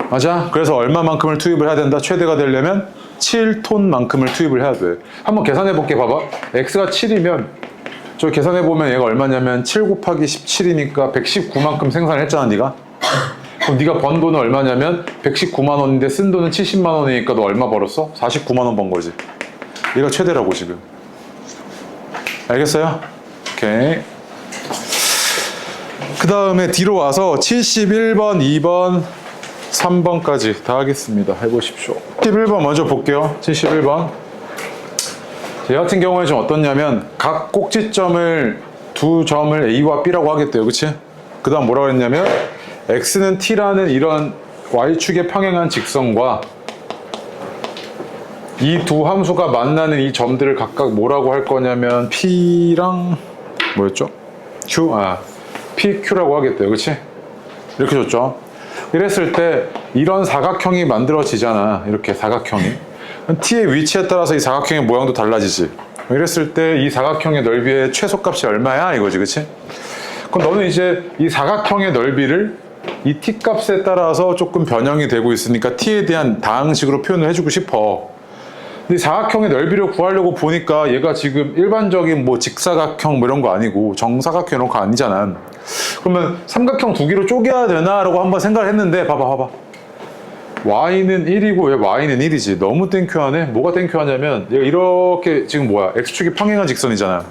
맞아? 그래서 얼마만큼을 투입을 해야 된다? 최대가 되려면 7톤만큼을 투입을 해야 돼. 한번 계산해 볼게. 봐봐. X가 7이면 저 계산해 보면 얘가 얼마냐면 7 곱하기 17이니까 119만큼 생산을 했잖아 네가. 그럼 네가 번 돈은 얼마냐면 119만 원인데 쓴 돈은 70만 원이니까 너 얼마 벌었어? 49만 원 번 거지. 얘가 최대라고 지금. 알겠어요? 오케이. 그 다음에 뒤로 와서 71번, 2번, 3번까지 다 하겠습니다. 해보십시오. 71번 먼저 볼게요. 71번. 얘 같은 경우에 좀 어떻냐면 각 꼭지점을 두 점을 A와 B라고 하겠대요. 그치? 그 다음 뭐라고 했냐면 X는 T라는 이런 Y축에 평행한 직선과 이 두 함수가 만나는 이 점들을 각각 뭐라고 할 거냐면 P랑 뭐였죠? Q? PQ라고 하겠대요. 그치? 이렇게 줬죠. 이랬을 때 이런 사각형이 만들어지잖아. 이렇게 사각형이. T의 위치에 따라서 이 사각형의 모양도 달라지지. 이랬을 때 이 사각형의 넓이의 최소값이 얼마야? 이거지. 그치? 그럼 너는 이제 이 사각형의 넓이를 이 t 값에 따라서 조금 변형이 되고 있으니까 t에 대한 다항식으로 표현을 해주고 싶어. 근데 사각형의 넓이를 구하려고 보니까 얘가 지금 일반적인 뭐 직사각형 뭐 이런 거 아니고 정사각형 이런 거 아니잖아. 그러면 삼각형 두 개로 쪼개야 되나? 라고 한번 생각을 했는데 봐봐. y는 1이고 왜 y는 1이지? 너무 땡큐하네? 뭐가 땡큐하냐면 얘가 이렇게 지금 뭐야? x축이 평행한 직선이잖아.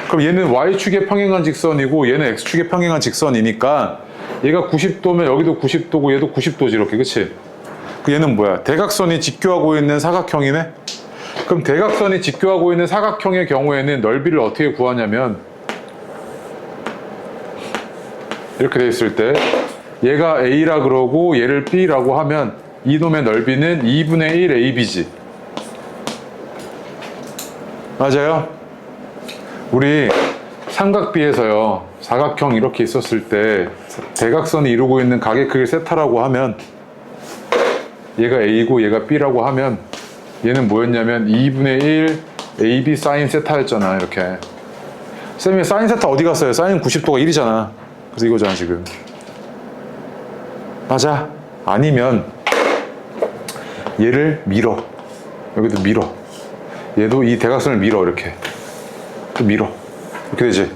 그럼 얘는 y축에 평행한 직선이고 얘는 x축에 평행한 직선이니까 얘가 90도면 여기도 90도고 얘도 90도지 이렇게. 그치? 그 얘는 뭐야? 대각선이 직교하고 있는 사각형이네? 그럼 대각선이 직교하고 있는 사각형의 경우에는 넓이를 어떻게 구하냐면 이렇게 돼 있을 때 얘가 A라 그러고 얘를 B라고 하면 이놈의 넓이는 2분의 1 AB지. 맞아요? 우리 삼각비에서요 사각형 이렇게 있었을 때 대각선이 이루고 있는 각의 크기를 세타라고 하면 얘가 A고 얘가 B라고 하면 얘는 뭐였냐면 2분의 1 AB 사인 세타였잖아. 이렇게. 쌤이 사인 세타 어디 갔어요? 사인 90도가 1이잖아. 그래서 이거잖아 지금. 맞아? 아니면 얘를 밀어. 여기도 밀어. 얘도 이 대각선을 밀어. 이렇게 또 밀어. 이렇게 되지.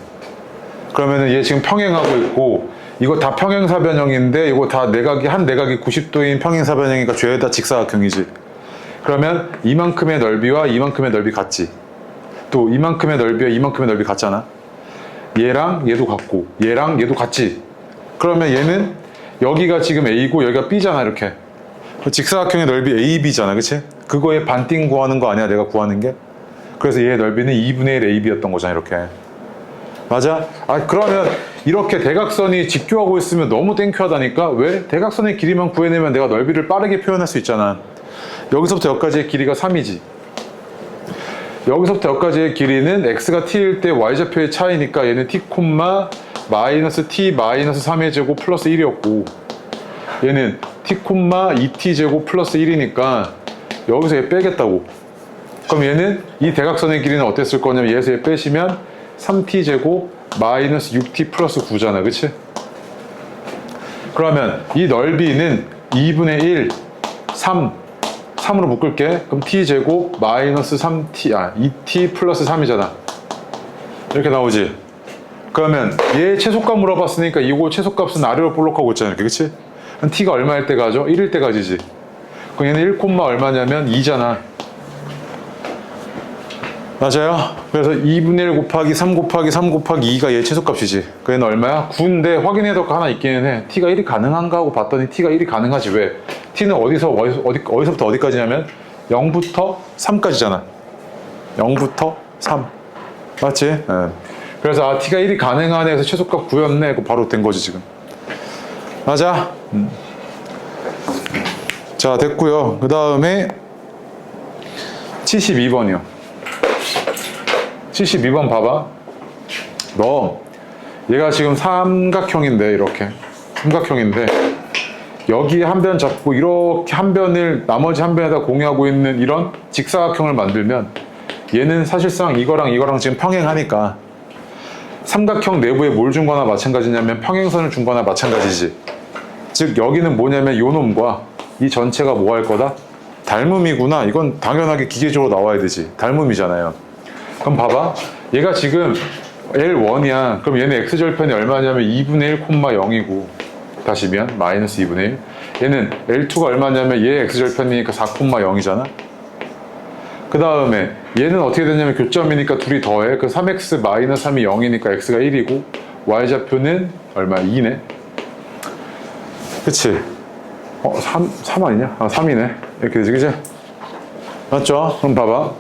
그러면은 얘 지금 평행하고 있고, 이거 다 평행사변형인데 이거 다 내각이 한 내각이 90도인 평행사변형이니까 죄다 직사각형이지. 그러면 이만큼의 넓이와 이만큼의 넓이 같지. 또 이만큼의 넓이와 이만큼의 넓이 같잖아. 얘랑 얘도 같고 얘랑 얘도 같지. 그러면 얘는 여기가 지금 A고 여기가 B잖아. 이렇게 직사각형의 넓이 AB잖아. 그치? 그거에 반띵 구하는 거 아니야 내가 구하는 게? 그래서 얘의 넓이는 2분의 1 AB였던 거잖아. 이렇게. 맞아? 아, 그러면 이렇게 대각선이 직교하고 있으면 너무 땡큐하다니까? 왜? 대각선의 길이만 구해내면 내가 넓이를 빠르게 표현할 수 있잖아. 여기서부터 여기까지의 길이가 3이지. 여기서부터 여기까지의 길이는 x가 t일 때 y좌표의 차이니까 얘는 t, 마이너스 t 마이너스 3의 제곱 플러스 1이었고, 얘는 t, 2t 제곱 플러스 1이니까 여기서 얘 빼겠다고. 그럼 얘는 이 대각선의 길이는 어땠을 거냐면 얘에서 얘 빼시면 3t 제곱 마이너스 6t 플러스 9잖아. 그치? 그러면 이 넓이는 2분의 1, 3으로 묶을게. 그럼 t 제곱 마이너스 2t 플러스 3이잖아. 이렇게 나오지? 그러면 얘 최소값 물어봤으니까 이거 최소값은 아래로 볼록하고 있잖아. 이렇게. 그치? 그럼 t가 얼마일 때 가죠? 1일 때 가지지. 그럼 얘는 1, 얼마냐면 2잖아. 맞아요? 그래서 2분의 1 곱하기 3 곱하기 3 곱하기 2가 얘 최소값이지. 그 얘는 얼마야? 9인데 확인해야 될 거 하나 있기는 해. t가 1이 가능한가 하고 봤더니 t가 1이 가능하지. 왜? t는 어디서부터 어디까지냐면 0부터 3까지잖아. 0부터 3. 맞지? 네. 그래서 t가 1이 가능하네 해서 최소값 구했네. 그거 바로 된 거지 지금. 맞아? 자, 됐고요. 그 다음에 72번이요. 72번 봐봐. 너 얘가 지금 삼각형인데, 이렇게 삼각형인데 여기 한 변 잡고 이렇게 한 변을 나머지 한 변에다 공유하고 있는 이런 직사각형을 만들면 얘는 사실상 이거랑 지금 평행하니까 삼각형 내부에 뭘 준 거나 마찬가지냐면 평행선을 준 거나 마찬가지지. 즉 여기는 뭐냐면 요 놈과 이 전체가 뭐 할 거다? 닮음이구나. 이건 당연하게 기계적으로 나와야 되지. 닮음이잖아요. 그럼 봐봐. 얘가 지금 L1이야. 그럼 얘는 x절편이 얼마냐면 2분의 1, 0이고 다시면 마이너스 2분의 1. 얘는 L2가 얼마냐면 얘 x절편이니까 4, 0이잖아. 그 다음에 얘는 어떻게 되냐면 교점이니까 둘이 더해. 그 3x 마이너스 3이 0이니까 x가 1이고 y좌표는 얼마야? 2네. 그치? 3 아니냐? 3이네. 이렇게 되지, 그치? 맞죠? 그럼 봐봐.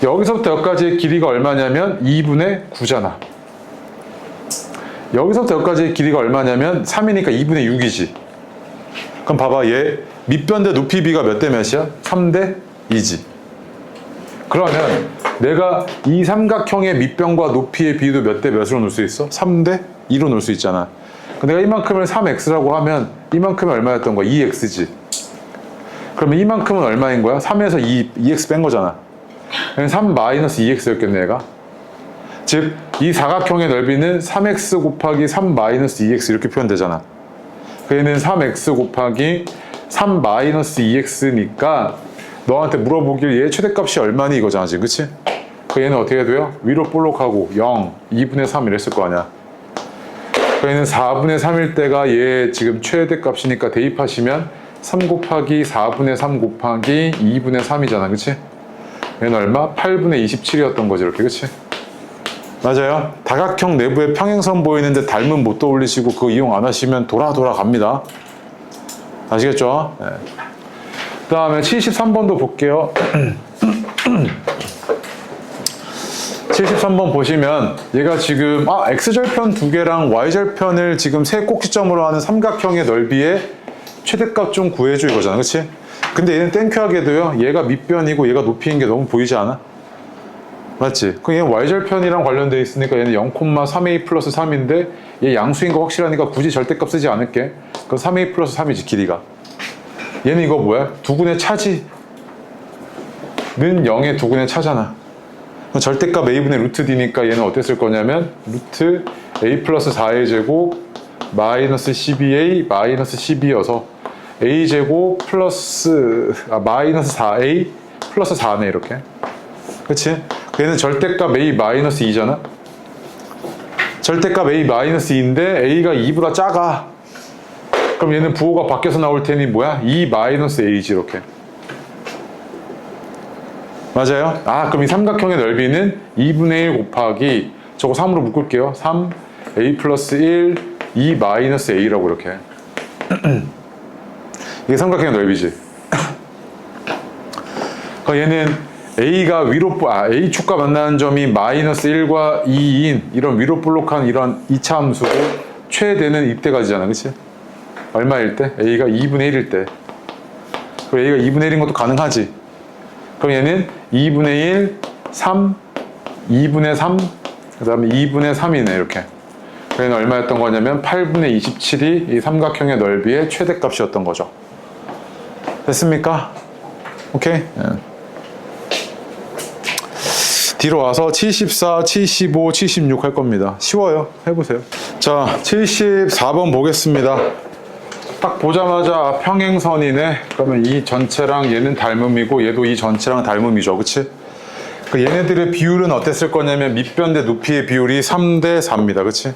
여기서부터 여기까지의 길이가 얼마냐면 2분의 9잖아. 여기서부터 여기까지의 길이가 얼마냐면 3이니까 2분의 6이지. 그럼 봐봐. 얘 밑변 대 높이 비가 몇 대 몇이야? 3대 2지. 그러면 내가 이 삼각형의 밑변과 높이의 비도 몇 대 몇으로 놓을 수 있어? 3대 2로 놓을 수 있잖아. 내가 이만큼을 3x라고 하면 이만큼이 얼마였던 거야? 2x지. 그러면 이만큼은 얼마인 거야? 3에서 2x 뺀 거잖아. 3 마이너스 2x였겠네 얘가. 즉 이 사각형의 넓이는 3x 곱하기 3 마이너스 2x 이렇게 표현되잖아. 그 얘는 3x 곱하기 3 마이너스 2x니까 너한테 물어보길 얘 최대값이 얼마니 이거잖아 지금. 그치? 그 얘는 어떻게 돼요? 위로 볼록하고 0, 2분의 3 이랬을 거 아니야. 그 얘는 4분의 3일 때가 얘 지금 최대값이니까 대입하시면 3 곱하기 4분의 3 곱하기 2분의 3이잖아. 그치? 얘는 얼마? 8분의 27이었던 거지 이렇게. 그치? 맞아요. 다각형 내부에 평행선 보이는데 닮은 못 떠올리시고 그거 이용 안 하시면 돌아 갑니다. 아시겠죠? 네. 그 다음에 73번도 볼게요. 73번 보시면 얘가 지금 x절편 두 개랑 y절편을 지금 세 꼭지점으로 하는 삼각형의 넓이의 최대값 좀 구해줘 이거잖아. 그치? 근데 얘는 땡큐하게도요 얘가 밑변이고 얘가 높이인 게 너무 보이지 않아? 맞지? 그럼 얘는 y절편이랑 관련되어 있으니까 얘는 0,3a 플러스 3인데 얘 양수인 거 확실하니까 굳이 절대값 쓰지 않을게. 그럼 3a 플러스 3이지 길이가. 얘는 이거 뭐야? 두근의 차지 는 0의 두근의 차잖아. 절대값 a분의 루트 d니까 얘는 어땠을 거냐면 루트 a 플러스 4의 제곱 마이너스 12a 마이너스 12여서 a제곱 플러스 마이너스 4a 플러스 4네 이렇게. 그치? 얘는 절대값 a 마이너스 2잖아. 절대값 a 마이너스 2인데 a가 2보다 작아. 그럼 얘는 부호가 바뀌어서 나올 테니 뭐야? 2 마이너스 a지 이렇게. 맞아요? 그럼 이 삼각형의 넓이는 2분의 1 곱하기 저거 3으로 묶을게요. 3 a 플러스 1 2 마이너스 a라고 이렇게. 이게 삼각형의 넓이지. 그럼 얘는 a가 위로 a축과 만나는 점이 마이너스 1과 2인 이런 위로 볼록한 이런 2차 함수고 최대는 이때까지잖아. 그치? 얼마일 때? a가 2분의 1일 때. 그럼 a가 2분의 1인 것도 가능하지. 그럼 얘는 2분의 1, 3, 2분의 3, 그 다음에 2분의 3이네 이렇게. 얘는 얼마였던 거냐면 8분의 27이 이 삼각형의 넓이의 최대값이었던 거죠. 됐습니까? 오케이? 뒤로 와서 74, 75, 76 할 겁니다. 쉬워요. 해보세요. 자, 74번 보겠습니다. 딱 보자마자 평행선이네. 그러면 이 전체랑 얘는 닮음이고 얘도 이 전체랑 닮음이죠. 그치? 그 얘네들의 비율은 어땠을 거냐면 밑변 대 높이의 비율이 3대 4입니다. 그치?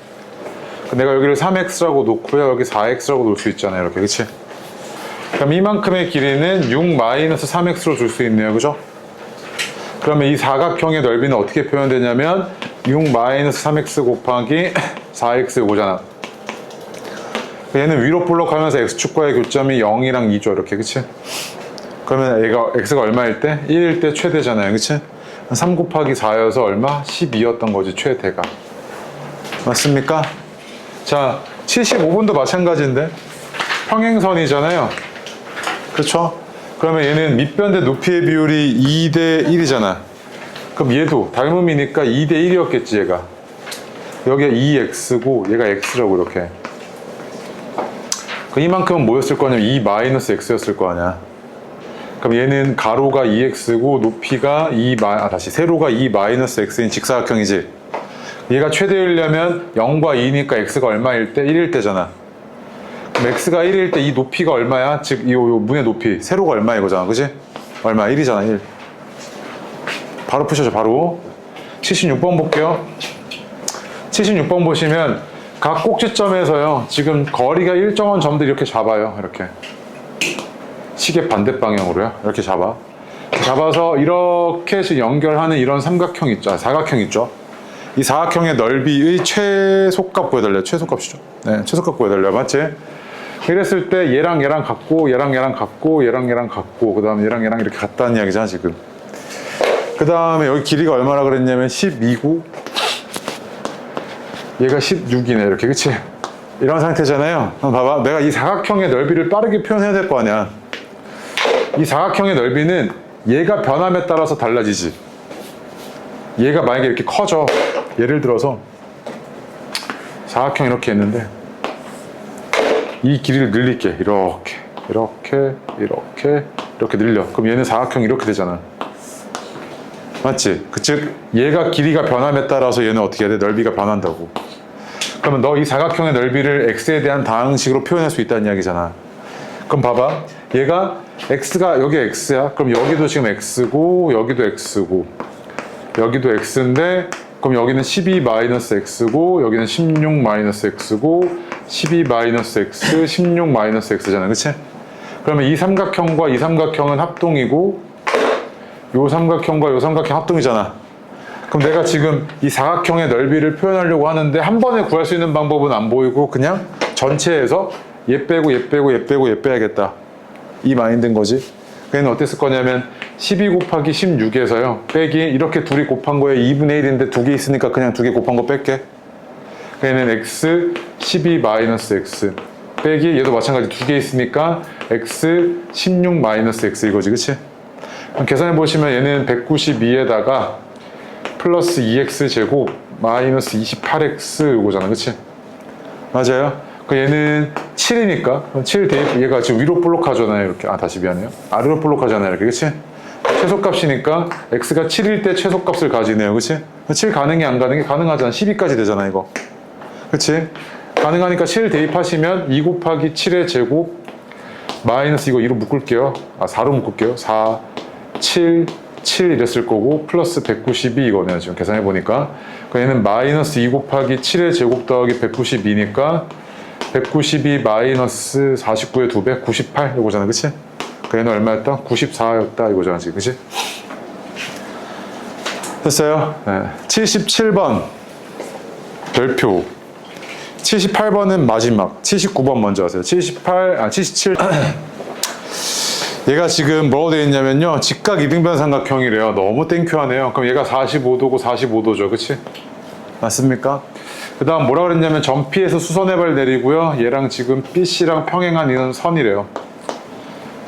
내가 여기를 3x라고 놓고요. 여기 4x라고 놓을 수 있잖아요. 이렇게. 그치? 그럼 이만큼의 길이는 6-3x로 줄 수 있네요. 그죠? 그러면 이 사각형의 넓이는 어떻게 표현되냐면 6-3x 곱하기 4x 이거잖아. 얘는 위로 볼록하면서 x축과의 교점이 0이랑 2죠. 이렇게. 그치? 그러면 x가 얼마일 때? 1일 때 최대잖아요. 그치? 3 곱하기 4여서 얼마? 12였던 거지. 최대가. 맞습니까? 자, 75번도 마찬가지인데 평행선이잖아요. 그렇죠? 그러면 얘는 밑변 대 높이의 비율이 2대 1이잖아. 그럼 얘도 닮음이니까 2대 1이었겠지 얘가. 여기가 2x고 얘가 x라고 이렇게. 이만큼은 뭐였을 거냐면 2 마이너스 x였을 거 아니야. 그럼 얘는 가로가 2x고 높이가 세로가 2 마이너스 x인 직사각형이지. 얘가 최대이려면 0과 2니까 x가 얼마일 때? 1일 때잖아. 그럼 x가 1일 때 이 높이가 얼마야? 즉, 이 문의 높이. 세로가 얼마 이거잖아. 그지? 얼마? 1이잖아, 1. 바로 푸셔줘, 바로. 76번 볼게요. 76번 보시면 각 꼭지점에서요. 지금 거리가 일정한 점들 이렇게 잡아요. 이렇게. 시계 반대 방향으로요. 이렇게 잡아서 이렇게 연결하는 이런 삼각형 있죠. 사각형 있죠. 이 사각형의 넓이의 최소값 구해달래요. 최소값이죠. 네, 최소값 구해달래요. 맞지? 이랬을 때 얘랑 얘랑 같고 얘랑 얘랑 같고 얘랑 얘랑 같고 그 다음에 얘랑 얘랑 이렇게 같다는 이야기잖아 지금. 그 다음에 여기 길이가 얼마나 그랬냐면 12고 얘가 16이네 이렇게. 그치? 이런 상태잖아요. 봐봐, 내가 이 사각형의 넓이를 빠르게 표현해야 될 거 아니야. 이 사각형의 넓이는 얘가 변함에 따라서 달라지지. 얘가 만약에 이렇게 커져. 예를 들어서 사각형 이렇게 했는데 이 길이를 늘릴게. 이렇게 늘려. 그럼 얘는 사각형이 이렇게 되잖아. 맞지? 즉 얘가 길이가 변함에 따라서 얘는 어떻게 해야 돼? 넓이가 변한다고. 그러면 너 이 사각형의 넓이를 x에 대한 다항식으로 표현할 수 있다는 이야기잖아. 그럼 봐봐, 얘가 x가 여기 x야. 그럼 여기도 지금 x고 여기도 x고 여기도 x인데 그럼 여기는 12-x고 여기는 16-x고 12-x 16-x잖아. 그치? 그러면 이 삼각형과 이 삼각형은 합동이고 요 삼각형과 요 삼각형 합동이잖아. 그럼 내가 지금 이 사각형의 넓이를 표현하려고 하는데 한 번에 구할 수 있는 방법은 안 보이고 그냥 전체에서 얘 빼고 얘 빼고 얘 빼고 얘 빼야겠다. 이 마인드인 거지. 걔는 어땠을 거냐면 12 곱하기 16에서요. 빼기 이렇게 둘이 곱한 거에 2분의 1인데 두 개 있으니까 그냥 두 개 곱한 거 뺄게. 걔는 x 12-x 빼기 얘도 마찬가지 두 개 있으니까 x 16-x 이거지. 그치? 계산해 보시면 얘는 192에다가 플러스 2x 제곱 마이너스 28x 이거잖아. 그치? 맞아요? 그 얘는 7이니까 그럼 7 대입 얘가 지금 위로 볼록하잖아요. 이렇게 다시 미안해요. 아래로 볼록하잖아요. 이렇게. 그치? 최소값이니까 x가 7일 때 최소값을 가지네요. 그치? 7 가능해 안 가능해? 가능하잖아. 12까지 되잖아 이거. 그치? 가능하니까 7 대입하시면 2 곱하기 7의 제곱 마이너스 이거 2로 묶을게요. 4로 묶을게요. 4, 7, 7 이랬을 거고 플러스 192 이거네요. 지금 계산해 보니까. 얘는 마이너스 2 곱하기 7의 제곱 더하기 192니까 192 마이너스 49의 2배 98 이거잖아. 그치? 얘는 얼마였다? 94였다 이거잖아. 지금 그치? 됐어요? 네. 77번 별표. 78번은 마지막. 79번 먼저 하세요. 77 얘가 지금 뭐라고 되어 있냐면요, 직각 이등변 삼각형이래요. 너무 땡큐하네요. 그럼 얘가 45도고 45도죠. 그치? 맞습니까? 그 다음 뭐라 그랬냐면 점피에서 수선해발 내리고요, 얘랑 지금 BC랑 평행한 이런 선이래요.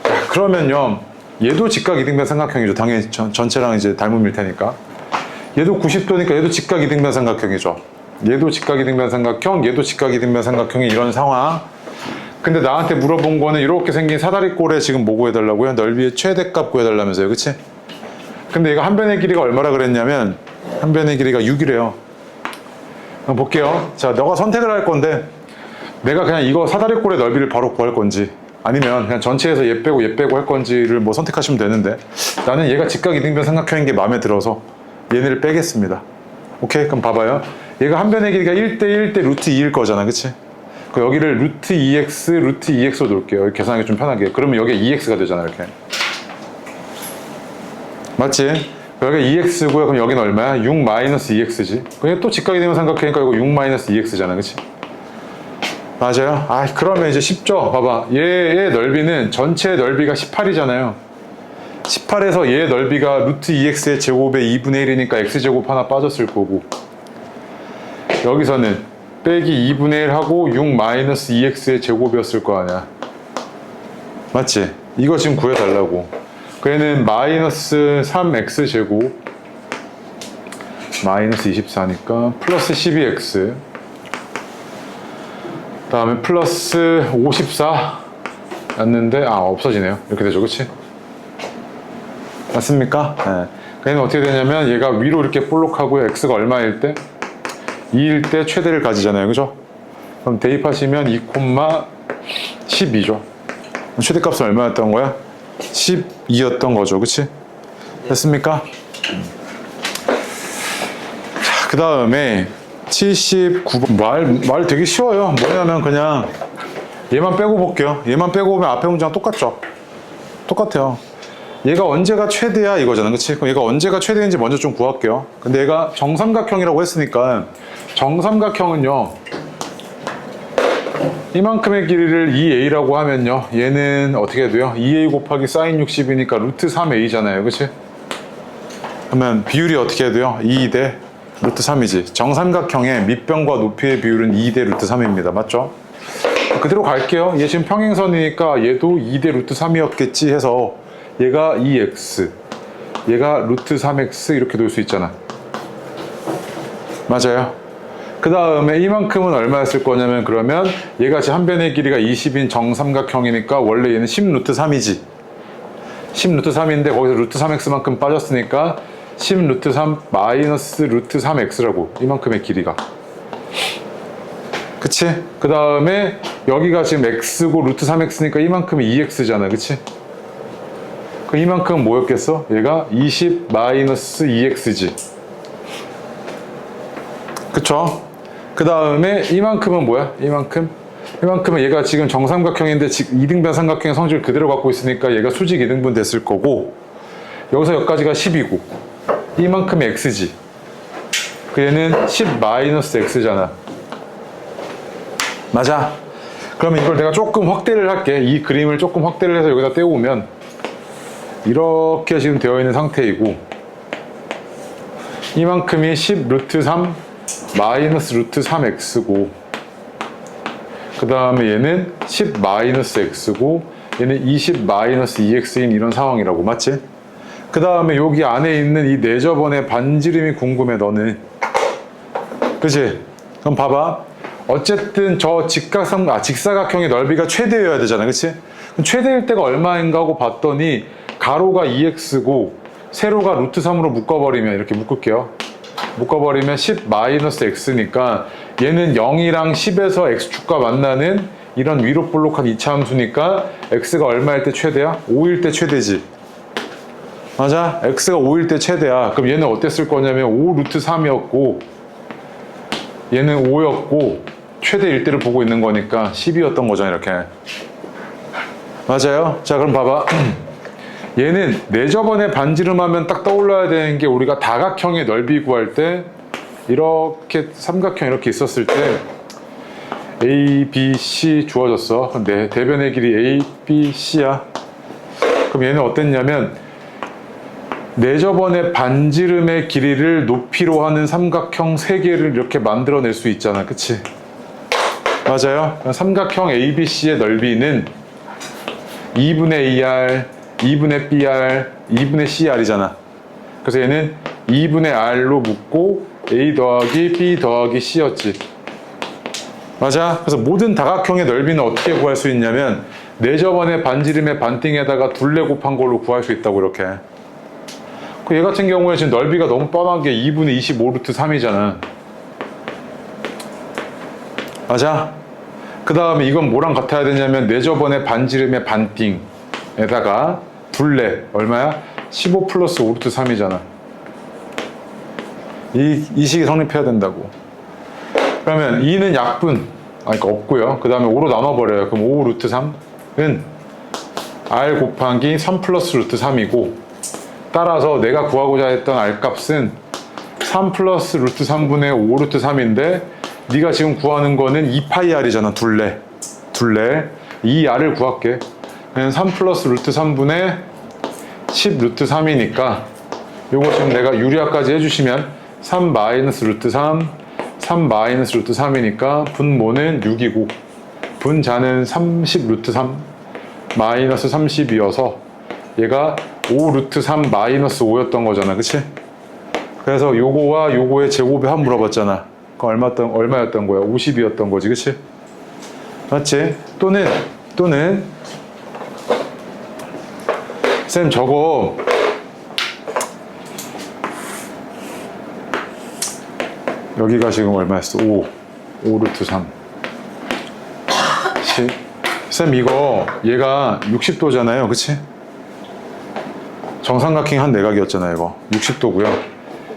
자, 그러면요, 얘도 직각 이등변 삼각형이죠. 당연히 전체랑 이제 닮음일 테니까. 얘도 90도니까 얘도 직각 이등변 삼각형이죠. 얘도 직각 이등변 삼각형, 얘도 직각 이등변 삼각형이 이런 상황. 근데 나한테 물어본 거는 이렇게 생긴 사다리꼴에 지금 뭐 구해달라고요? 넓이의 최대값 구해달라면서요. 그치? 근데 얘가 한 변의 길이가 얼마라 그랬냐면 한 변의 길이가 6이래요. 그럼 볼게요. 자, 너가 선택을 할 건데 내가 그냥 이거 사다리꼴의 넓이를 바로 구할 건지 아니면 그냥 전체에서 얘 빼고 할 건지를 뭐 선택하시면 되는데, 나는 얘가 직각 이등변 삼각형인 게 마음에 들어서 얘네를 빼겠습니다. 오케이? 그럼 봐봐요. 얘가 한 변의 길이가 1대 1대 루트 2일 거잖아. 그치? 여기를 루트 2x, 루트 2x로 놓을게요. 계산하기 좀 편하게. 그러면 여기에 2x가 되잖아, 이렇게. 맞지? 여기가 2x고요. 그럼 여기는 얼마야? 6 마이너스 2x지. 그냥 또 직각이 되면 삼각형이니까 이거 6 마이너스 2x잖아, 그치? 맞아요? 그러면 이제 쉽죠? 봐봐. 얘의 넓이는 전체 넓이가 18이잖아요. 18에서 얘의 넓이가 루트 2x의 제곱의 2분의 1이니까 x제곱 하나 빠졌을 거고, 여기서는 빼기 2분의 1 하고 6 마이너스 2x의 제곱이었을 거 아니야. 맞지? 이거 지금 구해달라고. 얘는 마이너스 3x 제곱 마이너스 24니까 플러스 12x, 그 다음에 플러스 54 였는데 없어지네요. 이렇게 되죠. 그치? 맞습니까? 네. 얘는 어떻게 되냐면 얘가 위로 이렇게 볼록하고요, x가 얼마일 때? 2일 때 최대를 가지잖아요. 그죠? 그럼 대입하시면 2, 12죠. 최대값은 얼마였던 거야? 12였던 거죠. 그치? 됐습니까? 자, 그 다음에 79번. 말 되게 쉬워요. 뭐냐면 그냥 얘만 빼고 볼게요. 얘만 빼고 보면 앞에 문장 똑같죠? 똑같아요. 얘가 언제가 최대야 이거잖아. 그치? 그럼 얘가 언제가 최대인지 먼저 좀 구할게요. 근데 얘가 정삼각형이라고 했으니까, 정삼각형은요, 이만큼의 길이를 2a라고 하면요, 얘는 어떻게 돼요? 2a 곱하기 사인 60이니까 루트 3a잖아요. 그치? 그러면 비율이 어떻게 돼요? 2 대 루트 3이지. 정삼각형의 밑변과 높이의 비율은 2 대 루트 3입니다. 맞죠? 그대로 갈게요. 얘 지금 평행선이니까 얘도 2 대 루트 3이었겠지 해서 얘가 2x, 얘가 루트 3x 이렇게 놓을 수 있잖아. 맞아요? 그 다음에 이만큼은 얼마였을 거냐면, 그러면 얘가 지금 한 변의 길이가 20인 정삼각형이니까 원래 얘는 10 루트 3이지. 10 루트 3인데 거기서 루트 3x만큼 빠졌으니까 10 루트 3 마이너스 루트 3x라고, 이만큼의 길이가. 그치? 그 다음에 여기가 지금 x고 루트 3x니까 이만큼이 2x잖아. 그치? 그 이만큼은 뭐였겠어? 얘가 20 마이너스 2x지. 그쵸? 그 다음에 이만큼은 뭐야? 이만큼은 얘가 지금 정삼각형인데 이등변 삼각형의 성질을 그대로 갖고 있으니까 얘가 수직 이등분 됐을 거고, 여기서 여기까지가 10이고 이만큼이 x지. 그 얘는 10 마이너스 x잖아. 맞아? 그러면 이걸 내가 조금 확대를 할게. 이 그림을 조금 확대를 해서 여기다 떼어오면 이렇게 지금 되어 있는 상태이고, 이만큼이 10 루트 3 마이너스 루트 3x고, 그 다음에 얘는 10 마이너스 x고, 얘는 20 마이너스 2x인 이런 상황이라고. 맞지? 그 다음에 여기 안에 있는 이 내저번의 반지름이 궁금해, 너는. 그치? 그럼 봐봐. 어쨌든 저 직사각형의 넓이가 최대여야 되잖아. 그치? 그럼 최대일 때가 얼마인가 하고 봤더니 가로가 2x고 세로가 루트 3으로 묶어버리면, 이렇게 묶을게요. 묶어버리면 10 마이너스 x니까 얘는 0이랑 10에서 x축과 만나는 이런 위로 볼록한 이차 함수니까 x가 얼마일 때 최대야? 5일 때 최대지. 맞아? x가 5일 때 최대야. 그럼 얘는 어땠을 거냐면 5 루트 3이었고 얘는 5였고 최대일 때를 보고 있는 거니까 10이었던 거잖아 이렇게. 맞아요? 자 그럼 봐봐. 얘는 내저번에 반지름하면 딱 떠올라야 되는 게 우리가 다각형의 넓이 구할 때 이렇게 삼각형 이렇게 있었을 때 A, B, C 주어졌어. 근데 대변의 길이 A, B, C야. 그럼 얘는 어땠냐면 내저번의 반지름의 길이를 높이로 하는 삼각형 3개를 이렇게 만들어낼 수 있잖아. 그치? 맞아요? 삼각형 ABC의 넓이는 2분의 AR, 2분의 BR, 2분의 CR이잖아. 그래서 얘는 2분의 R로 묶고 A 더하기 B 더하기 C였지. 맞아? 그래서 모든 다각형의 넓이는 어떻게 구할 수 있냐면 내저번의 반지름의 반띵에다가 둘레 곱한 걸로 구할 수 있다고 이렇게. 얘 같은 경우에 지금 넓이가 너무 뻔하게 2분의 25 루트 3이잖아. 맞아? 그 다음에 이건 뭐랑 같아야 되냐면 내저번의 반지름의 반띵에다가 둘레 얼마야? 15 플러스 5 루트 3이잖아. 이 식이 성립해야 된다고. 그러면 2는 약분, 그러니까 없고요. 그 다음에 5로 나눠버려요. 그럼 5 루트 3은 R 곱하기 3 플러스 루트 3이고 따라서 내가 구하고자 했던 R 값은 3 플러스 루트 3분의 5 루트 3인데 네가 지금 구하는 거는 2파이 R이잖아. 둘레 이 R을 구할게. 그냥 3 플러스 루트 3분의 10 루트 3이니까 요거 지금 내가 유리화까지 해주시면 3 마이너스 루트 3 마이너스 루트 3이니까 분모는 6이고 분자는 30 루트 3 마이너스 30이어서 얘가 5 루트 3 마이너스 5였던 거잖아. 그치? 그래서 요거와 요거의 제곱의 합 물어봤잖아. 그 얼마였던 거야? 50이었던 거지. 그치? 맞지? 또는 쌤 저거 여기가 지금 얼마였어? 5 루트 3 10. 쌤 이거 얘가 60도잖아요. 그치? 정삼각형 한 내각이었잖아요. 이거 60도고요.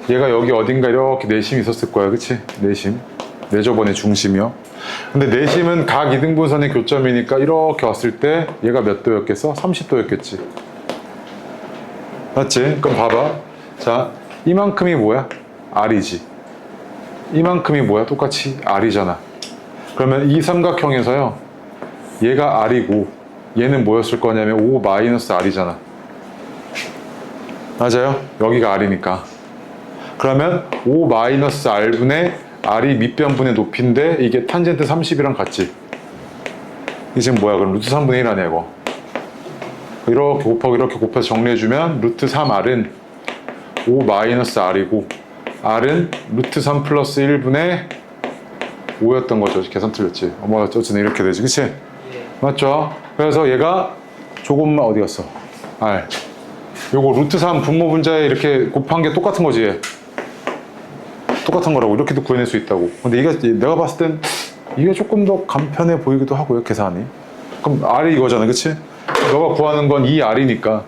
얘가 여기 어딘가 이렇게 내심이 있었을 거야. 그치? 내심. 내저번의 중심이요. 근데 내심은 각 이등분선의 교점이니까 이렇게 왔을 때 얘가 몇 도였겠어? 30도였겠지. 맞지? 그럼 봐봐. 자, 이만큼이 뭐야? R이지. 이만큼이 뭐야? 똑같이 R이잖아. 그러면 이 삼각형에서요. 얘가 R이고 얘는 뭐였을 거냐면 5 마이너스 R이잖아. 맞아요? 여기가 R이니까. 그러면 5 마이너스 R분의 R이 밑변분의 높이인데 이게 탄젠트 30이랑 같지. 이게 지금 뭐야? 그럼 루트 3분의 1 아니야 이거. 이렇게 곱하고 이렇게 곱해서 정리해주면 루트 3R은 5 마이너스 R이고 R은 루트 3 플러스 1분의 5였던 거죠. 계산 틀렸지. 뭐 어쨌든 이렇게 되지. 그치? 예. 맞죠? 그래서 얘가 조금만 어디 갔어? R. 요거 루트 3 분모 분자에 이렇게 곱한 게 똑같은 거지. 얘. 똑같은 거라고. 이렇게도 구해낼 수 있다고. 근데 이게 내가 봤을 땐 이게 조금 더 간편해 보이기도 하고요. 계산이. 그럼 R이 이거잖아. 그치? 너가 구하는 건 이 R이니까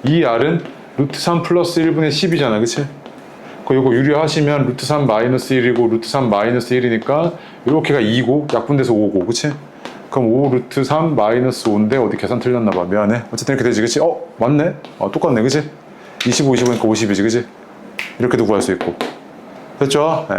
이 R은 루트 3 플러스 1분의 10이잖아. 그치? 이거 유리하시면 루트 3 마이너스 1이고 루트 3 마이너스 1이니까 이렇게가 2고 약분돼서 5고 그치? 그럼 5 루트 3 마이너스 5인데 어디 계산 틀렸나봐. 미안해. 어쨌든 이렇게 되지. 그치? 맞네? 똑같네. 그치? 25, 25니까 50이지. 그치? 이렇게도 구할 수 있고 됐죠? 네.